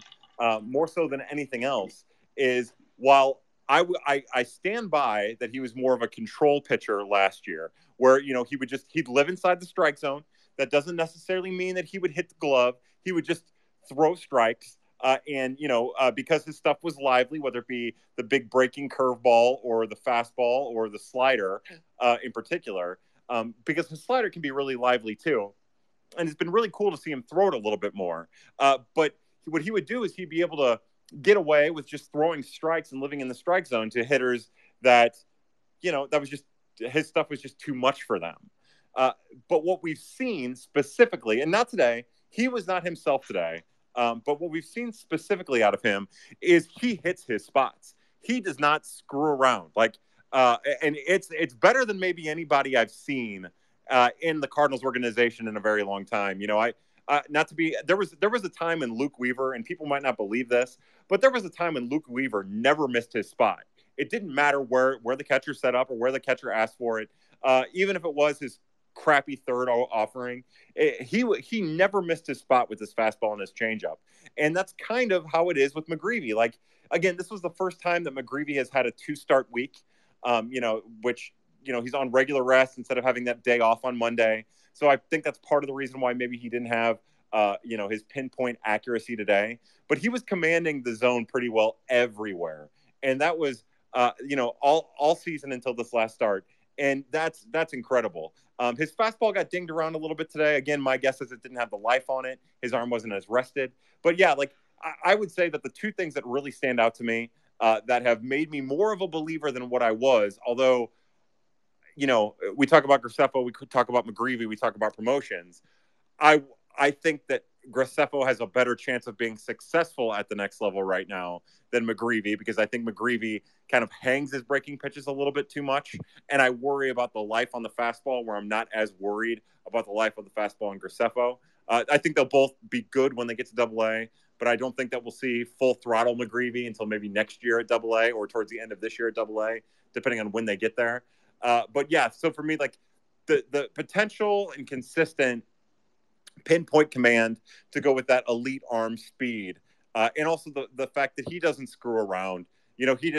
[SPEAKER 1] more so than anything else, is while I stand by that he was more of a control pitcher last year, where, he'd live inside the strike zone. That doesn't necessarily mean that he would hit the glove. He would just throw strikes. Because his stuff was lively, whether it be the big breaking curveball or the fastball or the slider in particular, because his slider can be really lively too. And it's been really cool to see him throw it a little bit more. But what he would do is he'd be able to get away with just throwing strikes and living in the strike zone to hitters that, that was just, his stuff was just too much for them. But what we've seen specifically, and not today, he was not himself today. But what we've seen specifically out of him is he hits his spots. He does not screw around. And it's better than maybe anybody I've seen in the Cardinals organization in a very long time. There was a time in Luke Weaver, and people might not believe this, but there was a time when Luke Weaver never missed his spot. It didn't matter where the catcher set up or where the catcher asked for it, even if it was his crappy third offering. He never missed his spot with his fastball and his changeup. And that's kind of how it is with McGreevy. Like, again, this was the first time that McGreevy has had a 2-start week, which, he's on regular rest instead of having that day off on Monday. So I think that's part of the reason why maybe he didn't have, his pinpoint accuracy today. But he was commanding the zone pretty well everywhere. And that was, all season until this last start. And that's incredible. His fastball got dinged around a little bit today. Again, my guess is it didn't have the life on it. His arm wasn't as rested. But yeah, I would say that the two things that really stand out to me that have made me more of a believer than what I was, although, we talk about Graceffo, we could talk about McGreevy, we talk about promotions. I think that Graceffo has a better chance of being successful at the next level right now than McGreevy, because I think McGreevy kind of hangs his breaking pitches a little bit too much. And I worry about the life on the fastball, where I'm not as worried about the life of the fastball in Graceffo. I think they'll both be good when they get to Double-A, but I don't think that we'll see full throttle McGreevy until maybe next year at Double-A or towards the end of this year at Double-A, depending on when they get there. But yeah, so for me, like the potential and consistent pinpoint command to go with that elite arm speed, and also the fact that he doesn't screw around. You know, he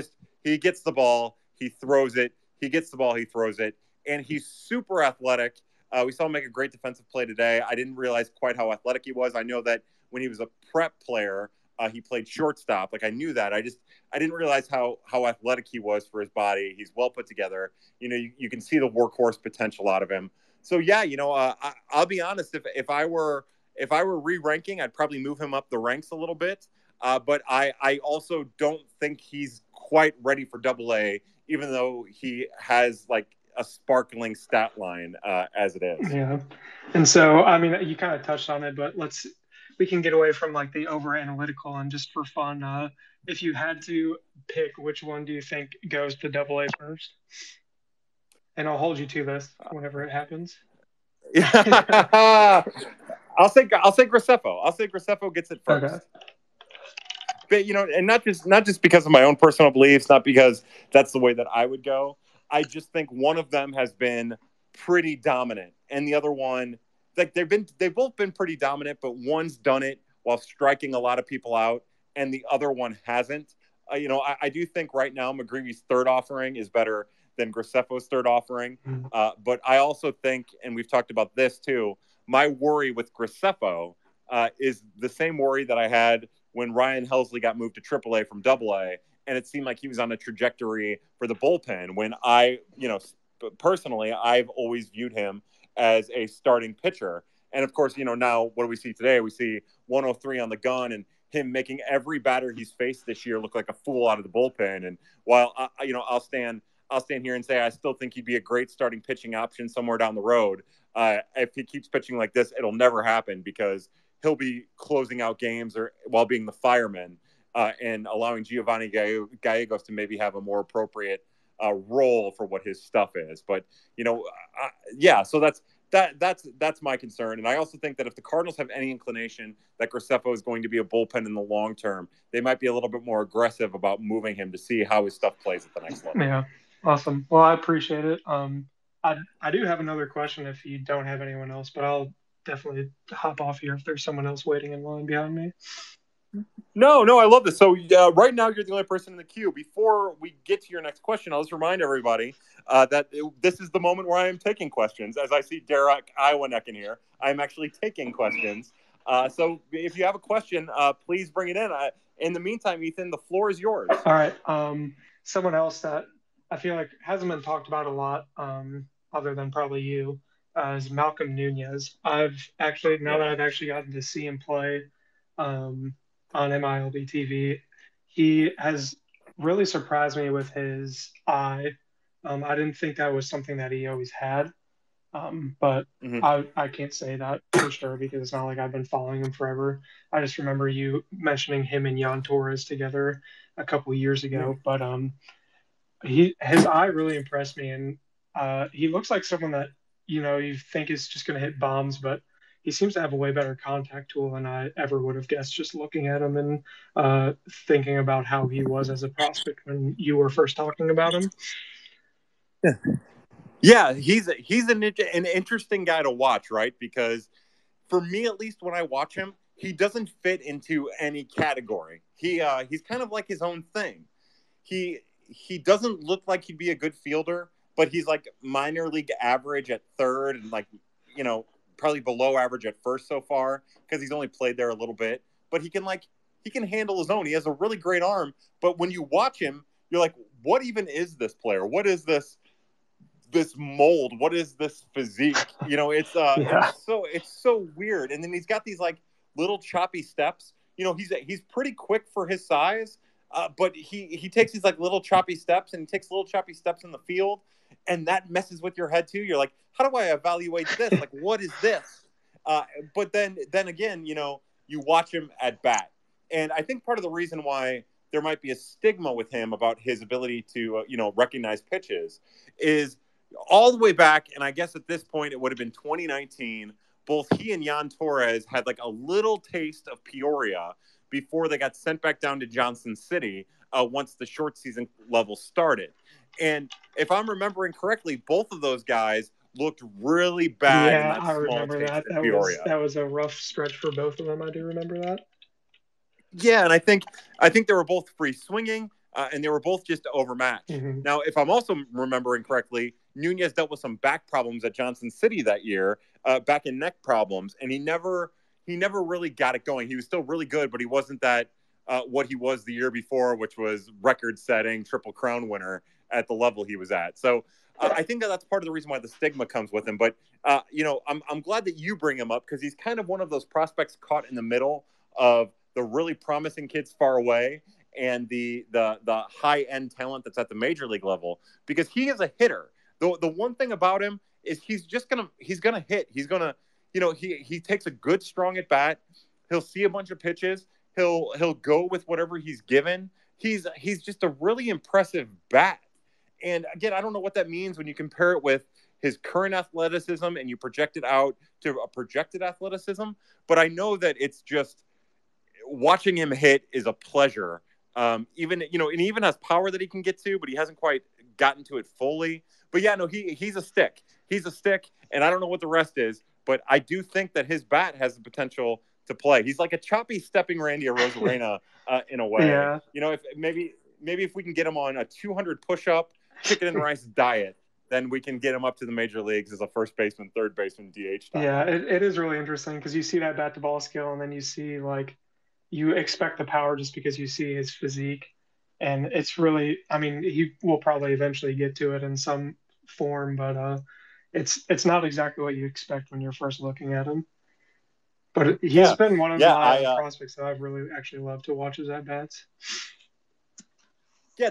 [SPEAKER 1] gets the ball, he throws it, he gets the ball, he throws it, and he's super athletic. We saw him make a great defensive play today. I didn't realize quite how athletic he was. I know that when he was a prep player, he played shortstop. Like, I knew that. I didn't realize how athletic he was for his body. He's well put together. You know, you can see the workhorse potential out of him. So yeah, you know, I'll be honest. If I were re-ranking, I'd probably move him up the ranks a little bit. But I also don't think he's quite ready for Double-A, even though he has like a sparkling stat line as it is.
[SPEAKER 5] Yeah, and so I mean, you kind of touched on it, but we can get away from like the over analytical, and just for fun, if you had to pick, which one do you think goes to Double-A first? And I'll hold you to this whenever it happens.
[SPEAKER 1] I'll say Graceffo. I'll say Graceffo gets it first. Okay. But you know, and not just because of my own personal beliefs, not because that's the way that I would go. I just think one of them has been pretty dominant, and the other one, like they've both been pretty dominant, but one's done it while striking a lot of people out, and the other one hasn't. You know, I do think right now McGreevy's third offering is better than Graceffo's third offering, but I also think, and we've talked about this too, my worry with Graceffo is the same worry that I had when Ryan Helsley got moved to Triple-A from Double-A, and it seemed like he was on a trajectory for the bullpen, when personally, I've always viewed him as a starting pitcher. And of course, you know, now what do we see today? We see 103 on the gun and him making every batter he's faced this year look like a fool out of the bullpen. And while I'll stand here and say I still think he'd be a great starting pitching option somewhere down the road. If he keeps pitching like this, it'll never happen, because he'll be closing out games while being the fireman, and allowing Giovanni Gallegos to maybe have a more appropriate role for what his stuff is. But you know, so that's my concern. And I also think that if the Cardinals have any inclination that Graceffo is going to be a bullpen in the long term, they might be a little bit more aggressive about moving him to see how his stuff plays at the next level.
[SPEAKER 5] Yeah, awesome. Well, I appreciate it. I do have another question if you don't have anyone else, but I'll definitely hop off here if there's someone else waiting in line behind me.
[SPEAKER 1] No, I love this. So right now you're the only person in the queue. Before we get to your next question, I'll just remind everybody that this is the moment where I am taking questions. As I see Derek Iwanek in here, I'm actually taking questions. So if you have a question, please bring it in. In the meantime, Ethan, the floor is yours.
[SPEAKER 5] All right. Someone else that I feel like hasn't been talked about a lot, other than probably you, is Malcolm Nunez. That I've actually gotten to see him play on MILB TV, he has really surprised me with his eye. I didn't think that was something that he always had, but I can't say that for sure, because it's not like I've been following him forever. I just remember you mentioning him and Jan Torres together a couple of years ago, but his eye really impressed me, and he looks like someone that you think is just going to hit bombs, but he seems to have a way better contact tool than I ever would have guessed, just looking at him and thinking about how he was as a prospect when you were first talking about him.
[SPEAKER 1] Yeah, he's an interesting guy to watch, right? Because for me, at least, when I watch him, he doesn't fit into any category. He's kind of like his own thing. He doesn't look like he'd be a good fielder, but he's like minor league average at third, and probably below average at first so far, because he's only played there a little bit. But he can handle his own. He has a really great arm. But when you watch him, you're like, what even is this player? What is this mold? What is this physique? It's so weird. And then he's got these like little choppy steps. He's pretty quick for his size, but he takes these like little choppy steps, and he takes little choppy steps in the field, and that messes with your head too. You're like, how do I evaluate this? Like, what is this? But then again, you watch him at bat. And I think part of the reason why there might be a stigma with him about his ability to, recognize pitches is all the way back. And I guess at this point, it would have been 2019. Both he and Jan Torres had like a little taste of Peoria before they got sent back down to Johnson City once the short season level started. And if I'm remembering correctly, both of those guys looked really bad in that small taste in Peoria.
[SPEAKER 5] That was a rough stretch for both of them. I do remember that.
[SPEAKER 1] Yeah, and I think they were both free swinging, and they were both just overmatched.
[SPEAKER 5] Mm-hmm.
[SPEAKER 1] Now, if I'm also remembering correctly, Nunez dealt with some back problems at Johnson City that year, back and neck problems, and he never really got it going. He was still really good, but he wasn't that what he was the year before, which was record-setting Triple Crown winner at the level he was at. So I think that's part of the reason why the stigma comes with him. But I'm glad that you bring him up because he's kind of one of those prospects caught in the middle of the really promising kids far away and the high-end talent that's at the major league level, because he is a hitter. The one thing about him is he's gonna hit. He's gonna, he takes a good strong at bat. He'll see a bunch of pitches. He'll go with whatever he's given. He's just a really impressive bat. And again, I don't know what that means when you compare it with his current athleticism and you project it out to a projected athleticism. But I know that it's just watching him hit is a pleasure. Even, and he even has power that he can get to, but he hasn't quite gotten to it fully. But yeah, no, he's a stick. He's a stick, and I don't know what the rest is, but I do think that his bat has the potential to play. He's like a choppy stepping Randy Arozarena in a way.
[SPEAKER 5] Yeah.
[SPEAKER 1] If maybe if we can get him on a 200 push-up chicken and rice diet, then we can get him up to the major leagues as a first baseman, third baseman, DH type.
[SPEAKER 5] Yeah, it is really interesting because you see that bat to ball skill, and then you see you expect the power just because you see his physique. And it's really, he will probably eventually get to it in some form, but it's not exactly what you expect when you're first looking at him. But he's been one of my prospects that I've really actually loved to watch his at-bats.
[SPEAKER 1] Yeah,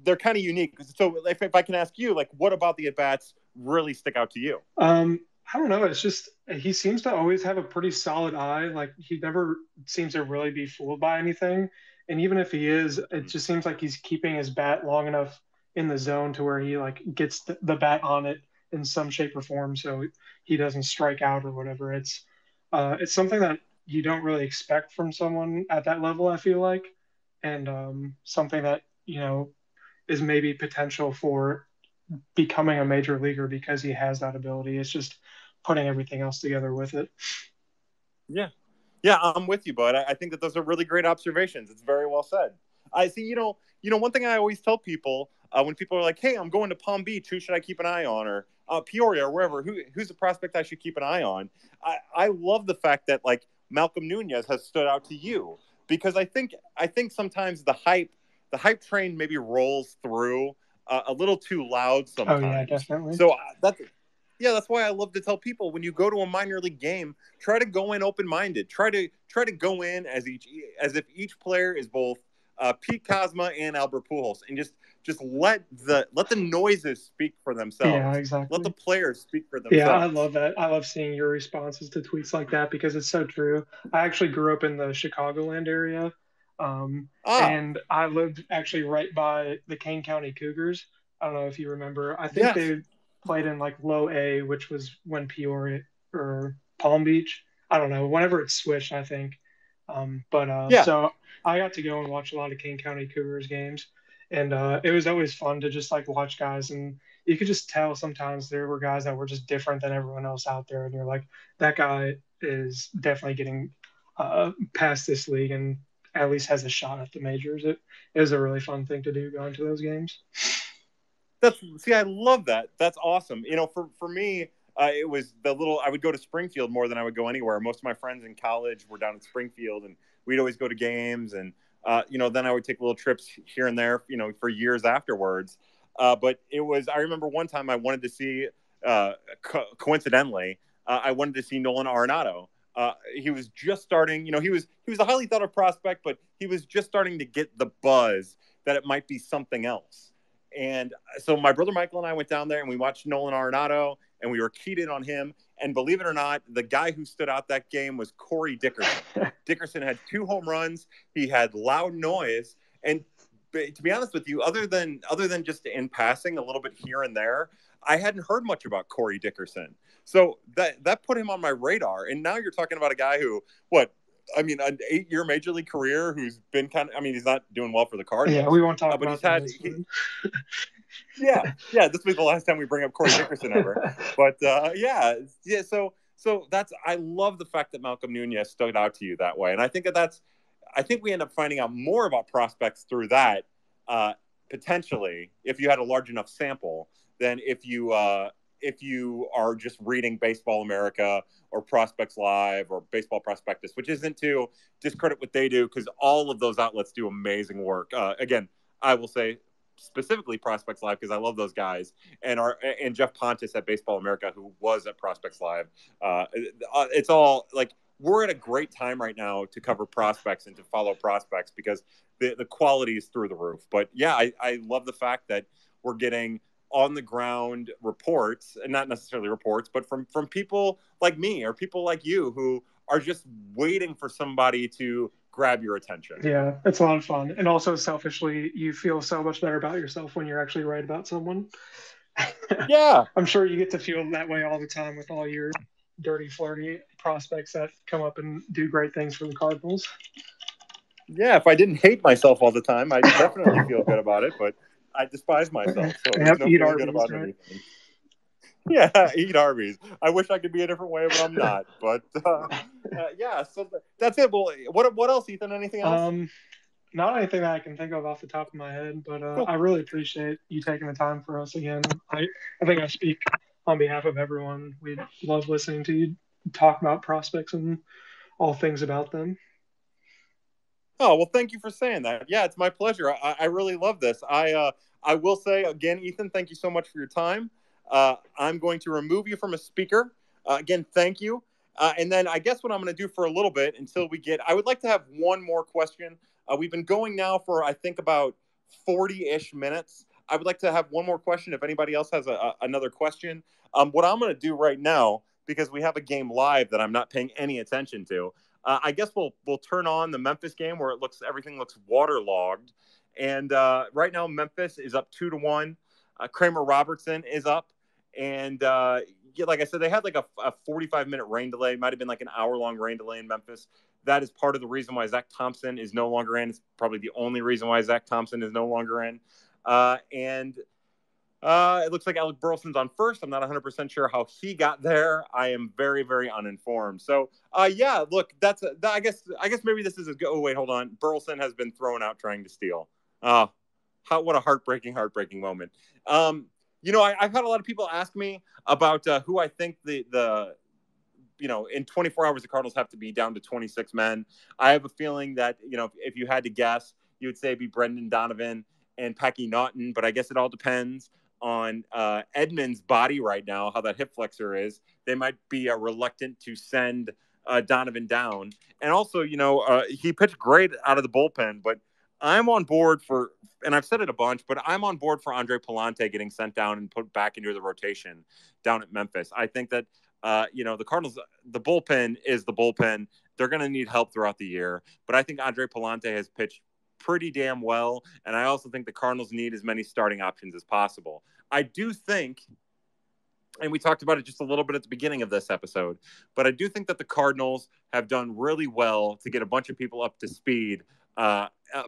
[SPEAKER 1] they're kind of unique. So if I can ask you, what about the at-bats really stick out to you?
[SPEAKER 5] I don't know. It's just he seems to always have a pretty solid eye. He never seems to really be fooled by anything. And even if he is, it just seems like he's keeping his bat long enough in the zone to where he gets the bat on it in some shape or form, so he doesn't strike out or whatever. It's something that you don't really expect from someone at that level, I feel like, and something that is maybe potential for becoming a major leaguer because he has that ability. It's just putting everything else together with it.
[SPEAKER 1] Yeah, I'm with you, bud. I think that those are really great observations. It's very well said. I see. One thing I always tell people when people are like, "Hey, I'm going to Palm Beach. Who should I keep an eye on?" Or Peoria or wherever. Who's a prospect I should keep an eye on? I love the fact that Malcolm Nunez has stood out to you because I think sometimes the hype train maybe rolls through a little too loud sometimes.
[SPEAKER 5] Oh yeah, definitely.
[SPEAKER 1] So that's why I love to tell people when you go to a minor league game, try to go in open-minded. Try to go in as if each player is both Pete Kozma and Albert Pujols, and just let the noises speak for themselves.
[SPEAKER 5] Yeah, exactly.
[SPEAKER 1] Let the players speak for themselves.
[SPEAKER 5] Yeah, I love that. I love seeing your responses to tweets like that because it's so true. I actually grew up in the Chicagoland area, and I lived actually right by the Kane County Cougars. I don't know if you remember. I think they played in low A, which was when Peoria or Palm Beach. I don't know. Whenever it switched, I think. So I got to go and watch a lot of Kane County Cougars games, and it was always fun to just watch guys, and you could just tell sometimes there were guys that were just different than everyone else out there, and you're like, that guy is definitely getting past this league and at least has a shot at the majors. It was a really fun thing to do going to those games.
[SPEAKER 1] I love that. That's awesome. For me, it was I would go to Springfield more than I would go anywhere. Most of my friends in college were down in Springfield, and we'd always go to games. And, then I would take little trips here and there, for years afterwards. But I remember one time I wanted to see, coincidentally, I wanted to see Nolan Arenado. He was just starting, he was a highly thought of prospect, but he was just starting to get the buzz that it might be something else. And so my brother Michael and I went down there and we watched Nolan Arenado and we were keyed in on him. And believe it or not, the guy who stood out that game was Corey Dickerson. Dickerson had 2 home runs. He had loud noise. And to be honest with you, other than just in passing a little bit here and there, I hadn't heard much about Corey Dickerson. So that put him on my radar. And now you're talking about a guy who, an 8-year major league career who's been he's not doing well for the Cardinals.
[SPEAKER 5] Yeah, we won't talk
[SPEAKER 1] but
[SPEAKER 5] about
[SPEAKER 1] that. Yeah, this will be the last time we bring up Corey Dickerson ever. But so that's, I love the fact that Malcolm Nunez stood out to you that way, and I think we end up finding out more about prospects through that potentially if you had a large enough sample than if you are just reading Baseball America or Prospects Live or Baseball Prospectus, which isn't to discredit what they do, because all of those outlets do amazing work. Again, I will say specifically Prospects Live because I love those guys, and Jeff Pontus at Baseball America, who was at Prospects Live. It's all like, we're at a great time right now to cover prospects and to follow prospects because the quality is through the roof. But yeah, I love the fact that we're getting on the ground reports, and not necessarily reports, but from people like me or people like you who are just waiting for somebody to grab your attention.
[SPEAKER 5] Yeah, it's a lot of fun. And also, selfishly, you feel so much better about yourself when you're actually right about someone.
[SPEAKER 1] Yeah.
[SPEAKER 5] I'm sure you get to feel that way all the time with all your dirty, flirty prospects that come up and do great things for the Cardinals.
[SPEAKER 1] Yeah, if I didn't hate myself all the time, I'd definitely feel good about it, but I despise myself, so there's no feeling good about anything. Yeah, eat Arby's. I wish I could be a different way, but I'm not. But yeah, so that's it. Well, what else, Ethan? Anything else?
[SPEAKER 5] Not anything that I can think of off the top of my head, but cool. I really appreciate you taking the time for us again. I think I speak on behalf of everyone. We love listening to you talk about prospects and all things about them.
[SPEAKER 1] Oh, well, thank you for saying that. Yeah, it's my pleasure. I really love this. I will say again, Ethan, thank you so much for your time. I'm going to remove you from a speaker. Again, thank you. And then I guess what I'm going to do for a little bit until I would like to have one more question. We've been going now for, I think, about 40-ish minutes. I would like to have one more question if anybody else has another question. What I'm going to do right now, because we have a game live that I'm not paying any attention to, I guess we'll turn on the Memphis game where everything looks waterlogged. And right now Memphis is up 2-1. Kramer Robertson is up. And like I said, they had like a 45-minute rain delay. It might have been like an hour-long rain delay in Memphis. That is part of the reason why Zack Thompson is no longer in. It's probably the only reason why Zack Thompson is no longer in. And it looks like Alec Burleson's on first. I'm not 100% sure how he got there. I am very, very uninformed. So, yeah, look, I guess maybe this is oh, wait, hold on. Burleson has been thrown out trying to steal. What a heartbreaking moment. I've had a lot of people ask me about who I think the in 24 hours, the Cardinals have to be down to 26 men. I have a feeling that, if you had to guess, you would say it'd be Brendan Donovan and Packy Naughton, but I guess it all depends on Edmonds' body right now, how that hip flexor is. They might be reluctant to send Donovan down. And also, he pitched great out of the bullpen, but I'm on board and I've said it a bunch, but I'm on board for Andre Pallante getting sent down and put back into the rotation down at Memphis. I think that, the Cardinals, the bullpen is the bullpen. They're going to need help throughout the year, but I think Andre Pallante has pitched pretty damn well, and I also think the Cardinals need as many starting options as possible. I do think, and we talked about it just a little bit at the beginning of this episode, but I do think that the Cardinals have done really well to get a bunch of people up to speed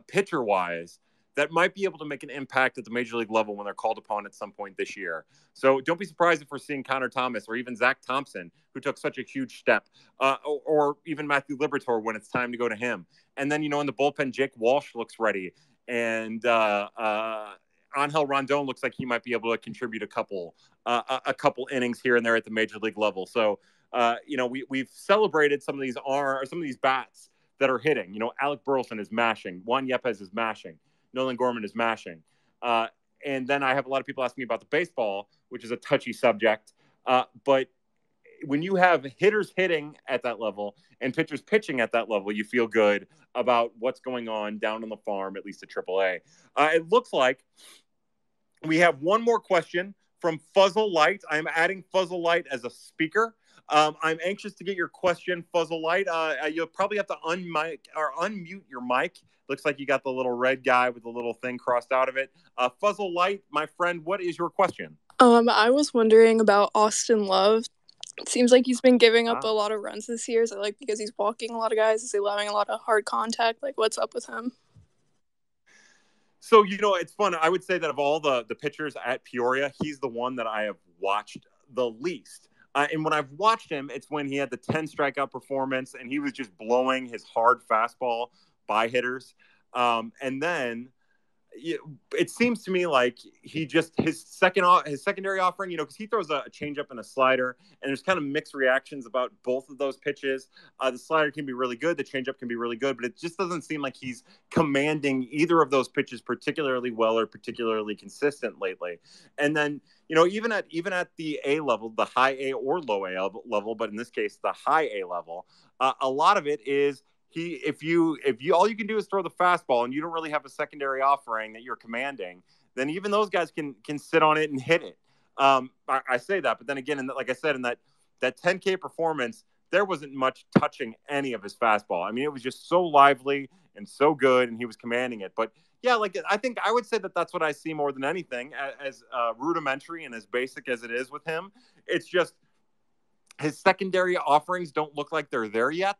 [SPEAKER 1] pitcher-wise that might be able to make an impact at the major league level when they're called upon at some point this year. So don't be surprised if we're seeing Connor Thomas or even Zack Thompson, who took such a huge step, or even Matthew Liberatore when it's time to go to him. And then, in the bullpen, Jake Walsh looks ready. And Angel Rondon looks like he might be able to contribute a couple innings here and there at the major league level. So, we've celebrated some of these bats that are hitting. Alec Burleson is mashing. Juan Yepez is mashing. Nolan Gorman is mashing. And then I have a lot of people asking me about the baseball, which is a touchy subject. But when you have hitters hitting at that level and pitchers pitching at that level, you feel good about what's going on down on the farm, at least at AAA. It looks like we have one more question from Fuzzle Light. I'm adding Fuzzle Light as a speaker. I'm anxious to get your question, Fuzzle Light. You'll probably have to unmute your mic. Looks like you got the little red guy with the little thing crossed out of it. Fuzzle Light, my friend, what is your question?
[SPEAKER 6] I was wondering about Austin Love. It seems like he's been giving up a lot of runs this year. Is it like because he's walking a lot of guys? Is he allowing a lot of hard contact? Like, what's up with him?
[SPEAKER 1] So, it's fun. I would say that of all the pitchers at Peoria, he's the one that I have watched the least. And when I've watched him, it's when he had the 10 strikeout performance and he was just blowing his hard fastball by hitters. And then it seems to me like he just his secondary offering, because he throws a changeup and a slider, and there's kind of mixed reactions about both of those pitches. The slider can be really good, the changeup can be really good, but it just doesn't seem like he's commanding either of those pitches particularly well or particularly consistent lately. And then even at the A level, the high A or low A level, but in this case the high A level, a lot of it is if you all you can do is throw the fastball and you don't really have a secondary offering that you're commanding, then even those guys can sit on it and hit it. I say that, but then again, like I said, in that 10K performance, there wasn't much touching any of his fastball. I mean, it was just so lively and so good, and he was commanding it. But yeah, I think I would say that that's what I see more than anything, as rudimentary and as basic as it is with him. It's just his secondary offerings don't look like they're there yet.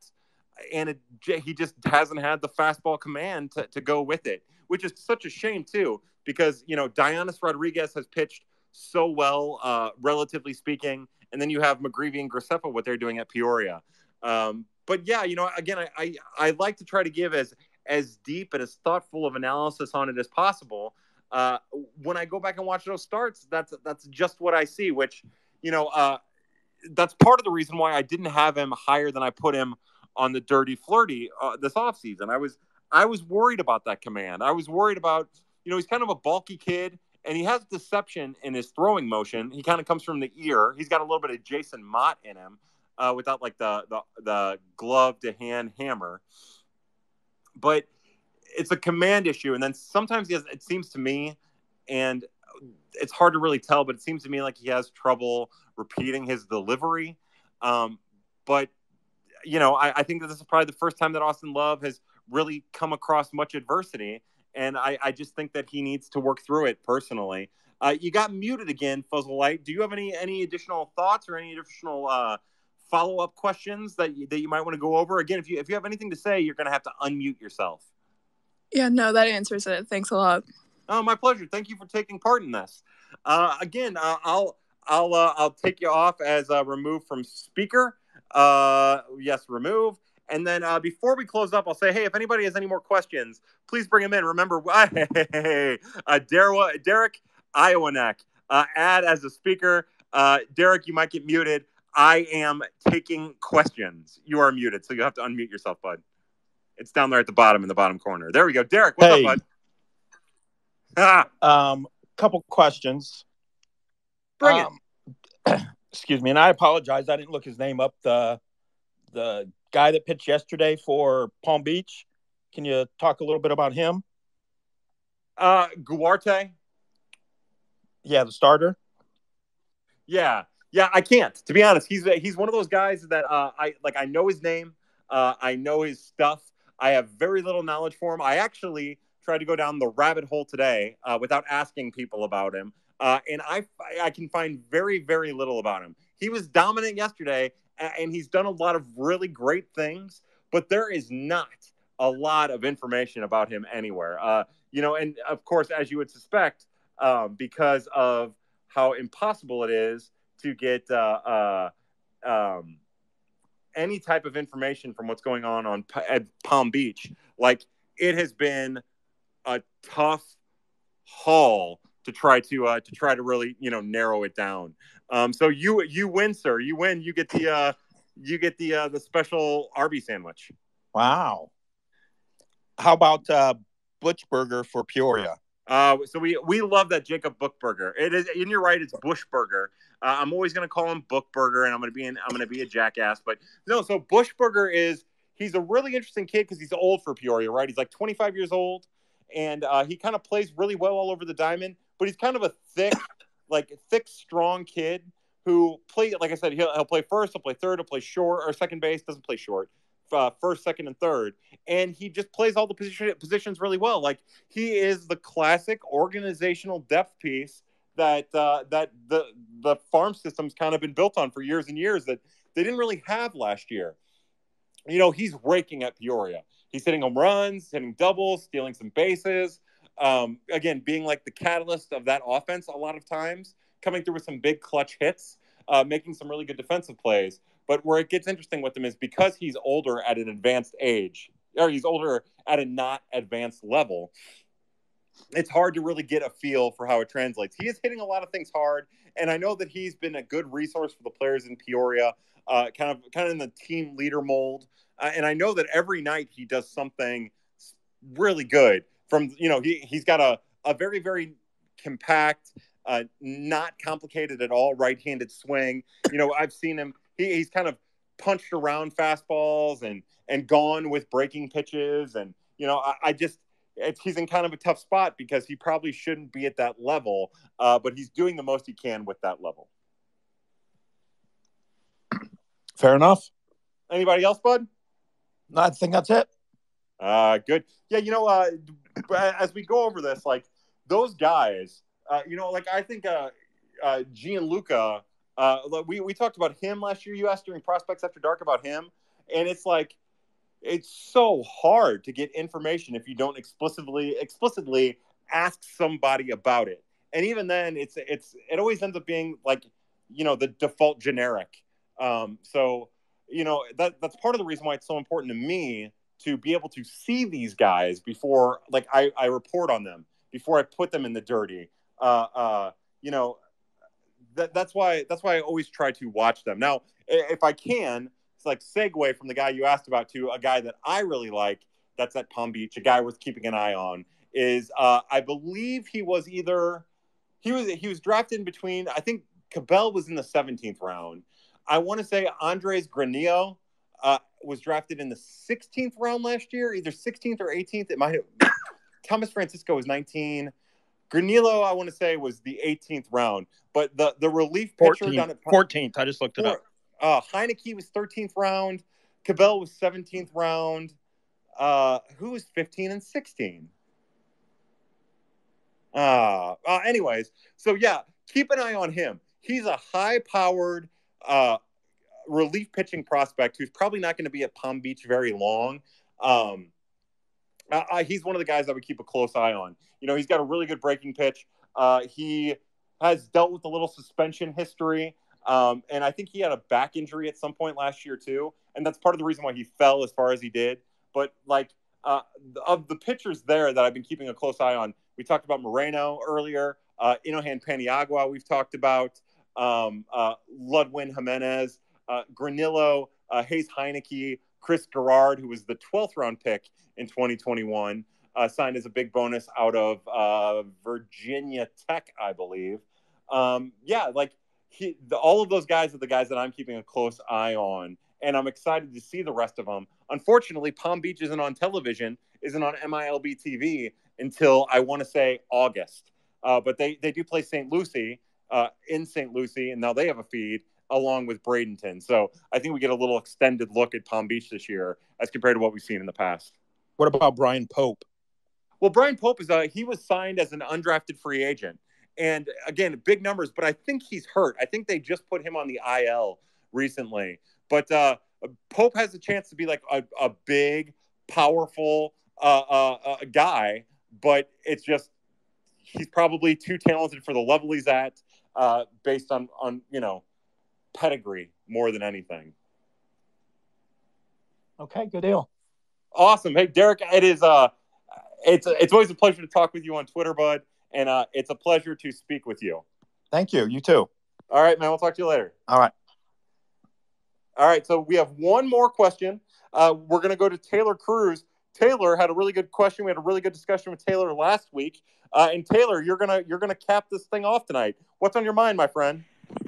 [SPEAKER 1] And he just hasn't had the fastball command to go with it, which is such a shame too, because Dionis Rodriguez has pitched so well, relatively speaking, and then you have McGreevy and Graceffa, what they're doing at Peoria. But yeah, again, I like to try to give as deep and as thoughtful of analysis on it as possible. When I go back and watch those starts, that's just what I see, which that's part of the reason why I didn't have him higher than I put him on the Dirty Flirty this offseason. I was worried about that command. I was worried about, he's kind of a bulky kid, and he has deception in his throwing motion. He kind of comes from the ear. He's got a little bit of Jason Mott in him, without like the glove to hand hammer. But it's a command issue. And then sometimes it seems to me, and it's hard to really tell, but it seems to me like he has trouble repeating his delivery. But I think that this is probably the first time that Austin Love has really come across much adversity. And I just think that he needs to work through it personally. You got muted again, Fuzzle Light. Do you have any additional thoughts or any additional follow-up questions that you might want to go over? Again, if you have anything to say, you're going to have to unmute yourself.
[SPEAKER 6] Yeah, no, that answers it. Thanks a lot.
[SPEAKER 1] Oh, my pleasure. Thank you for taking part in this. Again, I'll take you off as removed from speaker. Yes, remove. And then before we close up, I'll say, hey, if anybody has any more questions, please bring them in. Remember, Derek Iowanek, add as a speaker. Derek, you might get muted. I am taking questions. You are muted, so you have to unmute yourself, bud. It's down there at the bottom in the bottom corner. There we go. Derek, what's up,
[SPEAKER 7] bud? Couple questions.
[SPEAKER 1] Bring it.
[SPEAKER 7] Excuse me, and I apologize. I didn't look his name up. The guy that pitched yesterday for Palm Beach. Can you talk a little bit about him?
[SPEAKER 1] Guarte.
[SPEAKER 7] Yeah, the starter.
[SPEAKER 1] Yeah, I can't. To be honest, he's one of those guys that I know his name. I know his stuff. I have very little knowledge for him. I actually tried to go down the rabbit hole today without asking people about him. And I can find very, very little about him. He was dominant yesterday, and he's done a lot of really great things, but there is not a lot of information about him anywhere. And of course, as you would suspect, because of how impossible it is to get any type of information from what's going on at Palm Beach, like it has been a tough haul to try to really narrow it down. So you win, sir. You win. You get the special Arby sandwich.
[SPEAKER 7] Wow. How about Butchburger for Peoria?
[SPEAKER 1] So we love that Jacob Bookburger. It is, and you're right. It's Bushburger. I'm always going to call him Bookburger, and I'm going to be a jackass. But no. So Bushburger he's a really interesting kid because he's old for Peoria, right? He's like 25 years old, and he kind of plays really well all over the diamond. But he's kind of a thick, strong kid who play, like I said, he'll play first, he'll play third, he'll play short or second base, doesn't play short, first, second, and third, and he just plays all the positions really well. Like, he is the classic organizational depth piece that the farm system's kind of been built on for years and years that they didn't really have last year. He's raking at Peoria. He's hitting home runs, hitting doubles, stealing some bases. Again, being like the catalyst of that offense a lot of times, coming through with some big clutch hits, making some really good defensive plays. But where it gets interesting with him is because he's older at an advanced age, or he's older at a not advanced level, it's hard to really get a feel for how it translates. He is hitting a lot of things hard, and I know that he's been a good resource for the players in Peoria, kind of in the team leader mold. And I know that every night he does something really good. He's got a very, very compact, not complicated at all right-handed swing. I've seen him. He's kind of punched around fastballs and gone with breaking pitches. And, he's in kind of a tough spot because he probably shouldn't be at that level, but he's doing the most he can with that level.
[SPEAKER 7] Fair enough.
[SPEAKER 1] Anybody else, bud?
[SPEAKER 7] No, I think that's it.
[SPEAKER 1] Good. Yeah, as we go over this, like, those guys, I think Gianluca, we talked about him last year. You asked during Prospects After Dark about him, and it's like, it's so hard to get information if you don't explicitly ask somebody about it. And even then, it always ends up being like, the default generic. So that's part of the reason why it's so important to me to be able to see these guys before, like, I report on them, before I put them in the dirty. That's why I always try to watch them. Now, if I can, it's like segue from the guy you asked about to a guy that I really like that's at Palm Beach, a guy worth keeping an eye on, is I believe he was drafted in between, I think Cabell was in the 17th round. I want to say Andres Granillo was drafted in the 16th round last year, either 16th or 18th. It might have. Thomas Francisco was 19. Granillo, I want to say, was the 18th round. But the relief pitcher down at
[SPEAKER 7] 14th. I just looked it up.
[SPEAKER 1] Heineke was 13th round. Cabell was 17th round. Who was 15 and 16? Anyways, so yeah, keep an eye on him. He's a high-powered relief pitching prospect who's probably not going to be at Palm Beach very long. He's one of the guys I would keep a close eye on. He's got a really good breaking pitch. He has dealt with a little suspension history. And I think he had a back injury at some point last year too. And that's part of the reason why he fell as far as he did. But of the pitchers there that I've been keeping a close eye on, we talked about Moreno earlier, Inohan Paniagua we've talked about, Ludwin Jimenez, Granillo, Hayes Heineke, Chris Gerard, who was the 12th round pick in 2021, signed as a big bonus out of Virginia Tech, I believe. All of those guys are the guys that I'm keeping a close eye on, and I'm excited to see the rest of them. Unfortunately, Palm Beach isn't on television, isn't on MILB TV until, I want to say, August. But they do play St. Lucie in St. Lucie, and now they have a feed along with Bradenton. So I think we get a little extended look at Palm Beach this year as compared to what we've seen in the past.
[SPEAKER 7] What about Brian Pope?
[SPEAKER 1] Well, Brian Pope he was signed as an undrafted free agent. And again, big numbers, but I think he's hurt. I think they just put him on the IL recently. But Pope has a chance to be like a big, powerful guy, but it's just he's probably too talented for the level he's at, based on pedigree more than anything.
[SPEAKER 7] Okay, good deal.
[SPEAKER 1] Awesome. Hey, Derek, it is it's always a pleasure to talk with you on Twitter, bud, and it's a pleasure to speak with you.
[SPEAKER 7] Thank you. You too.
[SPEAKER 1] All right, man. We'll talk to you later.
[SPEAKER 7] All right.
[SPEAKER 1] So we have one more question. We're going to go to Taylor Cruz. Taylor had a really good question. We had a really good discussion with Taylor last week. And Taylor, you're gonna cap this thing off tonight. What's on your mind, my friend?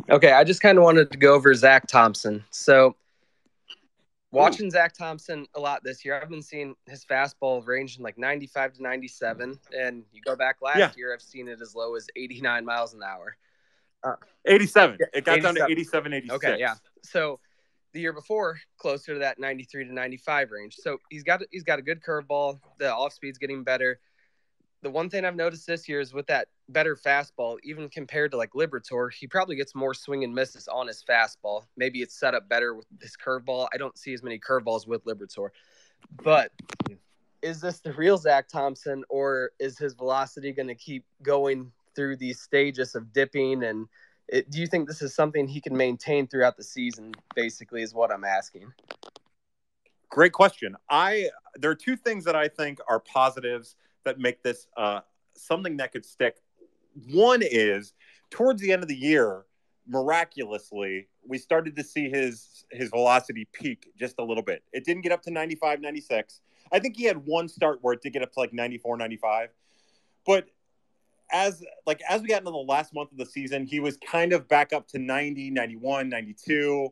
[SPEAKER 8] Okay, I just kind of wanted to go over Zack Thompson. So, watching Zack Thompson a lot this year, I've been seeing his fastball range in like 95 to 97. And you go back last year, I've seen it as low as 89 miles an hour.
[SPEAKER 1] 87.
[SPEAKER 8] Yeah,
[SPEAKER 1] it got down to 87, 86.
[SPEAKER 8] Okay, yeah. So the year before, closer to that 93 to 95 range. So he's got a good curveball. The off speed's getting better. The one thing I've noticed this year is with that better fastball, even compared to like Liberatore, he probably gets more swing and misses on his fastball. Maybe it's set up better with his curveball. I don't see as many curveballs with Liberatore. But is this the real Zack Thompson, or is his velocity going to keep going through these stages of dipping? And do you think this is something he can maintain throughout the season, basically, is what I'm asking?
[SPEAKER 1] Great question. There are two things that I think are positives that make this something that could stick. One is towards the end of the year, miraculously, we started to see his velocity peak just a little bit. It didn't get up to 95, 96. I think he had one start where it did get up to like 94, 95. But as we got into the last month of the season, he was kind of back up to 90, 91, 92,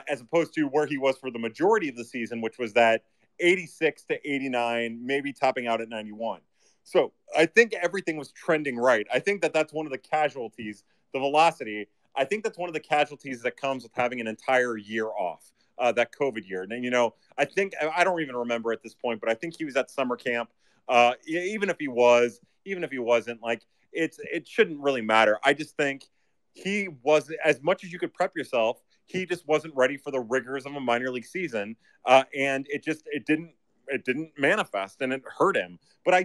[SPEAKER 1] as opposed to where he was for the majority of the season, which was that 86 to 89, maybe topping out at 91. So I think everything was trending right. I think that's one of the casualties, the velocity. I think that's one of the casualties that comes with having an entire year off, that COVID year. And, I think, I don't even remember at this point, but I think he was at summer camp. Even if he wasn't, like, it shouldn't really matter. I just think he was, as much as you could prep yourself, he just wasn't ready for the rigors of a minor league season. And it didn't manifest, and it hurt him. But I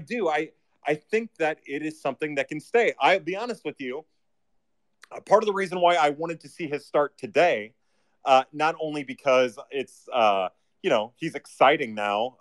[SPEAKER 1] think that it is something that can stay. I'll be honest with you. Part of the reason why I wanted to see his start today, not only because it's, he's exciting now,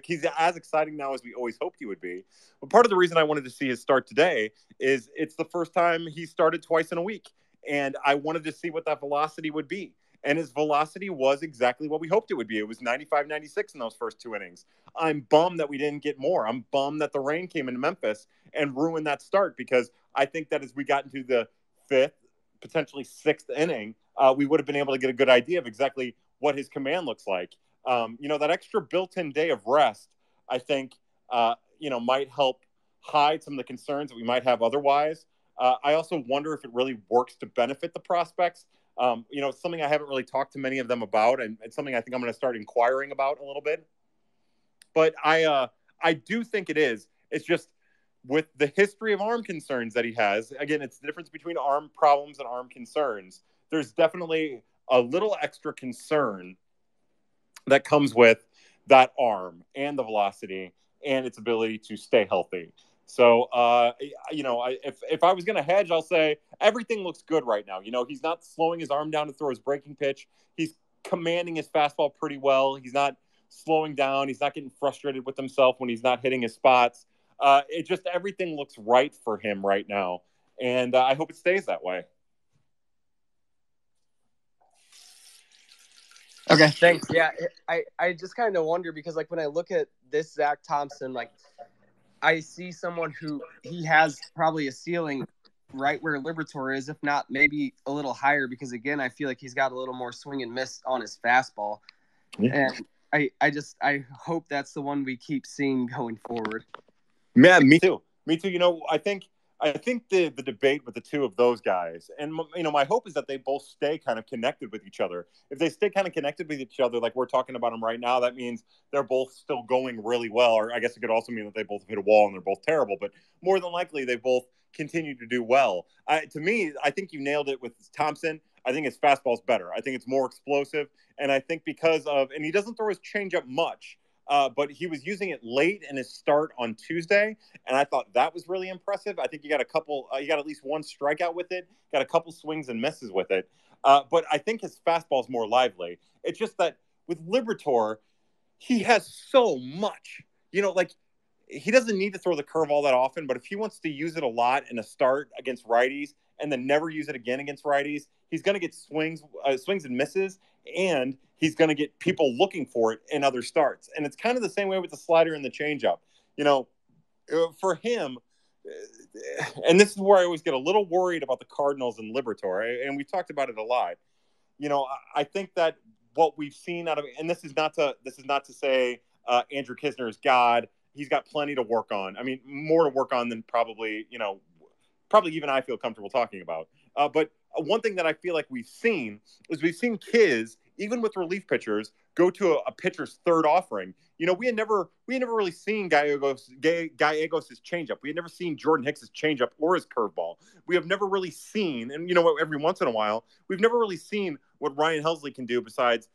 [SPEAKER 1] he's as exciting now as we always hoped he would be. But part of the reason I wanted to see his start today is it's the first time he started twice in a week. And I wanted to see what that velocity would be. And his velocity was exactly what we hoped it would be. It was 95, 96 in those first two innings. I'm bummed that we didn't get more. I'm bummed that the rain came into Memphis and ruined that start, because I think that as we got into the fifth, potentially sixth inning, we would have been able to get a good idea of exactly what his command looks like. That extra built-in day of rest, I think, might help hide some of the concerns that we might have otherwise. I also wonder if it really works to benefit the prospects. It's something I haven't really talked to many of them about, and it's something I think I'm going to start inquiring about a little bit. But I do think it is. It's just with the history of arm concerns that he has, again, it's the difference between arm problems and arm concerns. There's definitely a little extra concern that comes with that arm and the velocity and its ability to stay healthy. So, if I was going to hedge, I'll say everything looks good right now. He's not slowing his arm down to throw his breaking pitch. He's commanding his fastball pretty well. He's not slowing down. He's not getting frustrated with himself when he's not hitting his spots. Everything looks right for him right now. And I hope it stays that way.
[SPEAKER 8] Okay, thanks. Yeah, I just kind of wonder, because like when I look at this Zack Thompson, like, I see someone who he has probably a ceiling right where Liberatore is, if not maybe a little higher, because again, I feel like he's got a little more swing and miss on his fastball. Yeah. And I hope that's the one we keep seeing going forward.
[SPEAKER 1] Man, me too. I think the debate with the two of those guys, and my hope is that they both stay kind of connected with each other. If they stay kind of connected with each other, like we're talking about them right now, that means they're both still going really well. Or I guess it could also mean that they both hit a wall and they're both terrible. But more than likely, they both continue to do well. To me, I think you nailed it with Thompson. I think his fastball's better. I think it's more explosive, and I think and he doesn't throw his changeup much. But he was using it late in his start on Tuesday, and I thought that was really impressive. I think he got at least one strikeout with it, got a couple swings and misses with it. But I think his fastball is more lively. It's just that with Liberatore, he has so much. He doesn't need to throw the curve all that often, but if he wants to use it a lot in a start against righties and then never use it again against righties, he's going to get swings and misses, and he's going to get people looking for it in other starts. And it's kind of the same way with the slider and the changeup. For him, and this is where I always get a little worried about the Cardinals and Liberatore, and we've talked about it a lot. I think that what we've seen out of, and this is not to say Andrew Kisner is God. He's got plenty to work on. I mean, more to work on than probably even I feel comfortable talking about. But one thing that I feel like we've seen is we've seen Kiz, even with relief pitchers, go to a pitcher's third offering. We had never really seen Gallegos' changeup. We had never seen Jordan Hicks' changeup or his curveball. We have never really seen, and every once in a while, we've never really seen what Ryan Helsley can do besides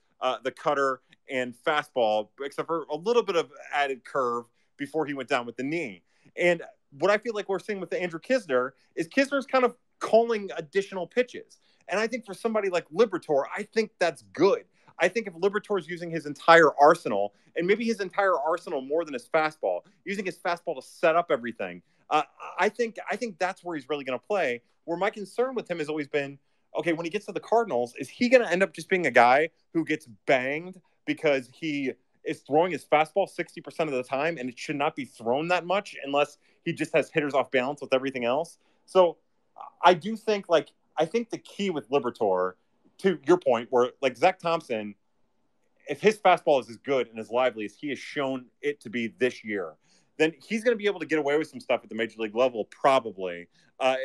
[SPEAKER 1] the cutter and fastball, except for a little bit of added curve before he went down with the knee. And what I feel like we're seeing with Andrew Knizner is Knizner's kind of calling additional pitches. And I think for somebody like Liberatore, I think that's good. I think if Liberatore's using his entire arsenal, and maybe his entire arsenal more than his fastball, using his fastball to set up everything, I think that's where he's really going to play. Where my concern with him has always been, okay, when he gets to the Cardinals, is he going to end up just being a guy who gets banged because he is throwing his fastball 60% of the time, and it should not be thrown that much unless he just has hitters off balance with everything else? So I do think, I think the key with Liberatore, to your point, where Zack Thompson, if his fastball is as good and as lively as he has shown it to be this year, then he's going to be able to get away with some stuff at the major league level, probably,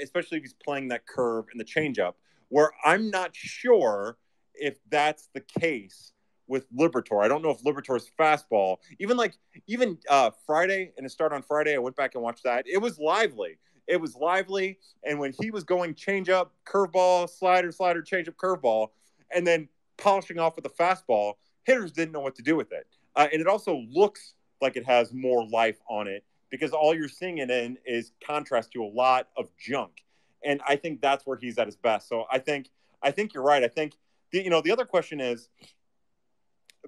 [SPEAKER 1] especially if he's playing that curve and the changeup, where I'm not sure if that's the case with Liberatore. I don't know if Liberatore's fastball, even Friday, and a start on Friday, I went back and watched that. It was lively. And when he was going changeup, curveball, slider, changeup, curveball, and then polishing off with the fastball, hitters didn't know what to do with it. And it also looks like it has more life on it because all you're seeing it in is contrast to a lot of junk. And I think that's where he's at his best. So I think you're right. I think the other question is,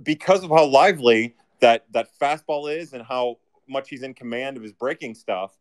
[SPEAKER 1] because of how lively that fastball is and how much he's in command of his breaking stuff,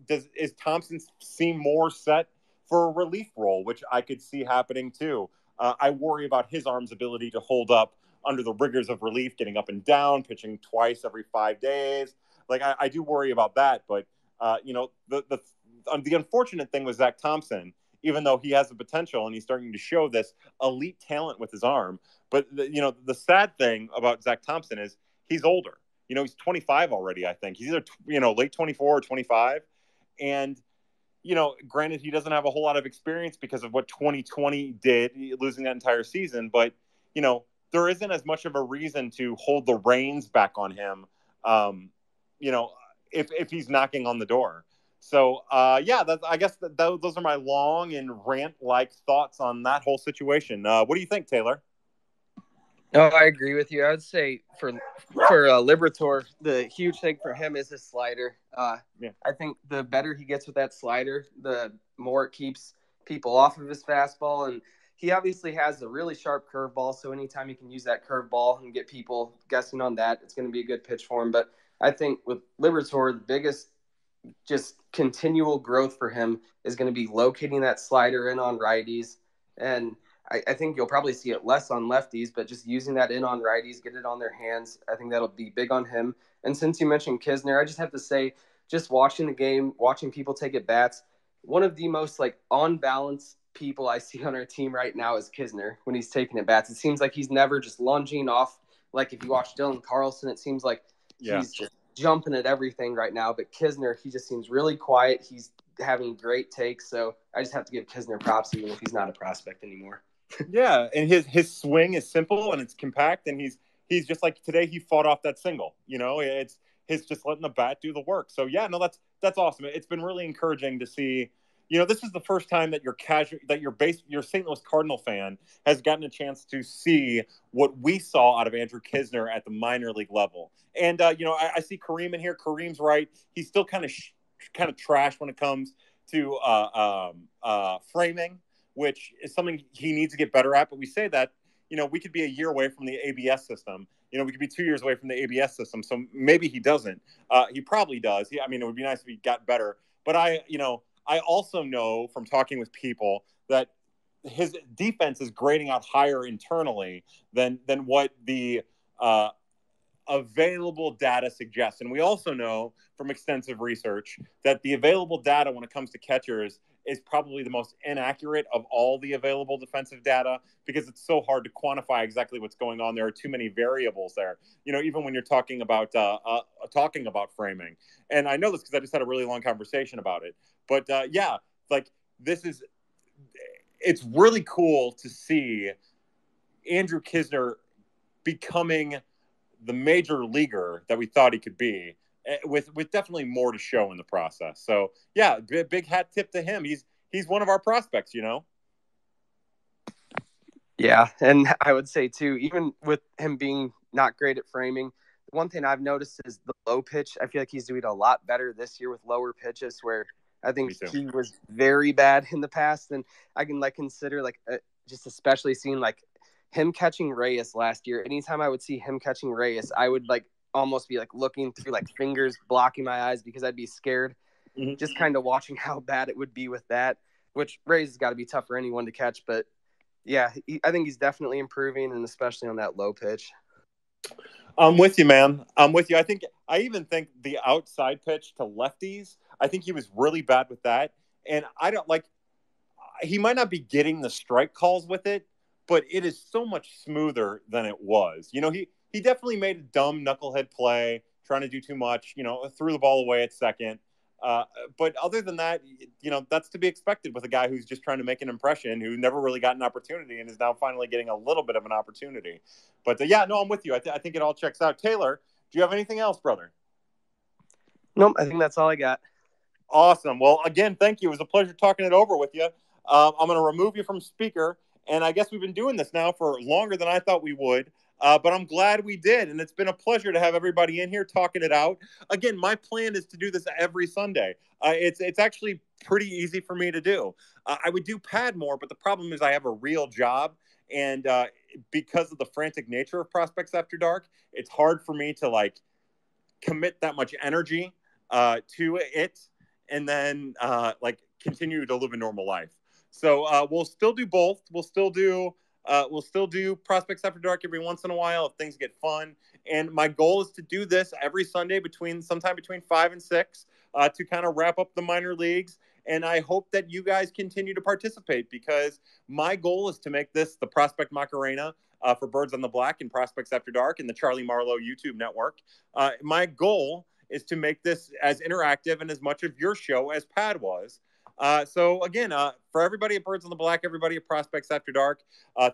[SPEAKER 1] is Thompson seem more set for a relief role, which I could see happening too. I worry about his arm's ability to hold up under the rigors of relief, getting up and down, pitching twice every 5 days. I do worry about that. But the unfortunate thing with Zack Thompson, even though he has the potential and he's starting to show this elite talent with his arm, but the sad thing about Zack Thompson is he's older. He's 25 already, I think. He's either, late 24 or 25. And, granted, he doesn't have a whole lot of experience because of what 2020 did, losing that entire season. But, there isn't as much of a reason to hold the reins back on him, if he's knocking on the door. So, I guess those are my long and rant-like thoughts on that whole situation. What do you think, Taylor?
[SPEAKER 8] No, I agree with you. I would say for Liberatore, the huge thing for him is his slider. I think the better he gets with that slider, the more it keeps people off of his fastball. And he obviously has a really sharp curveball, so anytime he can use that curveball and get people guessing on that, it's going to be a good pitch for him. But I think with Liberatore, the biggest just continual growth for him is going to be locating that slider in on righties. And I think you'll probably see it less on lefties, but just using that in on righties, get it on their hands, I think that'll be big on him. And since you mentioned Knizner, I just have to say, just watching the game, watching people take at bats, one of the most on balance people I see on our team right now is Knizner when he's taking at bats. It seems like he's never just lunging off. Like if you watch Dylan Carlson, it seems like he's just jumping at everything right now. But Knizner, he just seems really quiet. He's having great takes. So I just have to give Knizner props even if he's not a prospect anymore.
[SPEAKER 1] Yeah, and his swing is simple and it's compact, and he's just like today he fought off that single. It's his just letting the bat do the work. So yeah, no, that's awesome. It's been really encouraging to see. This is the first time that your St. Louis Cardinal fan has gotten a chance to see what we saw out of Andrew Knizner at the minor league level. And I see Kareem in here. Kareem's right. He's still kind of trash when it comes to framing, which is something he needs to get better at. But we say that, we could be a year away from the ABS system. We could be 2 years away from the ABS system. So maybe he doesn't. He probably does. It would be nice if he got better. But I also know from talking with people that his defense is grading out higher internally than what the available data suggests. And we also know from extensive research that the available data when it comes to catchers is probably the most inaccurate of all the available defensive data because it's so hard to quantify exactly what's going on. There are too many variables there, even when you're talking about framing. And I know this because I just had a really long conversation about it. But this is it's really cool to see Andrew Kisner becoming the major leaguer that we thought he could be, with definitely more to show in the process. So yeah, big hat tip to him. He's one of our prospects, you know.
[SPEAKER 8] Yeah, and I would say too, even with him being not great at framing, the one thing I've noticed is the low pitch. I feel like he's doing a lot better this year with lower pitches, where I think he was very bad in the past. And I can consider just especially seeing him catching Reis last year. Anytime I would see him catching Reis, I would almost be looking through fingers blocking my eyes because I'd be scared. Mm-hmm. Just kind of watching how bad it would be with that, which Reis has got to be tough for anyone to catch. But yeah, I think he's definitely improving, and especially on that low pitch.
[SPEAKER 1] I'm with you, man. I'm with you. I even think the outside pitch to lefties, I think he was really bad with that. And I don't he might not be getting the strike calls with it, but it is so much smoother than it was. You know, he definitely made a dumb knucklehead play, trying to do too much, you know, threw the ball away at second. But other than that, you know, that's to be expected with a guy who's just trying to make an impression, who never really got an opportunity and is now finally getting a little bit of an opportunity. But yeah, no, I'm with you. I think it all checks out. Taylor, do you have anything else, brother?
[SPEAKER 8] Nope, I think that's all I got.
[SPEAKER 1] Awesome. Well, again, thank you. It was a pleasure talking it over with you. I'm going to remove you from speaker, and I guess we've been doing this now for longer than I thought we would. But I'm glad we did, and it's been a pleasure to have everybody in here talking it out. Again, my plan is to do this every Sunday. It's actually pretty easy for me to do. I would do pad more, but the problem is I have a real job, and because of the frantic nature of Prospects After Dark, it's hard for me to commit that much energy to it, and then continue to live a normal life. So we'll still do both. We'll still do Prospects After Dark every once in a while if things get fun. And my goal is to do this every Sunday sometime between 5 and 6 to kind of wrap up the minor leagues. And I hope that you guys continue to participate, because my goal is to make this the Prospect Macarena for Birds on the Black and Prospects After Dark and the Charlie Marlowe YouTube network. My goal is to make this as interactive and as much of your show as Pad was. So again, for everybody at Birds on the Black, everybody at Prospects After Dark,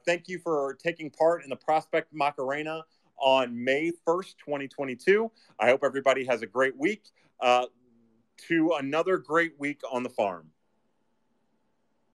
[SPEAKER 1] thank you for taking part in the Prospect Macarena on May 1st, 2022. I hope everybody has a great week. To another great week on the farm.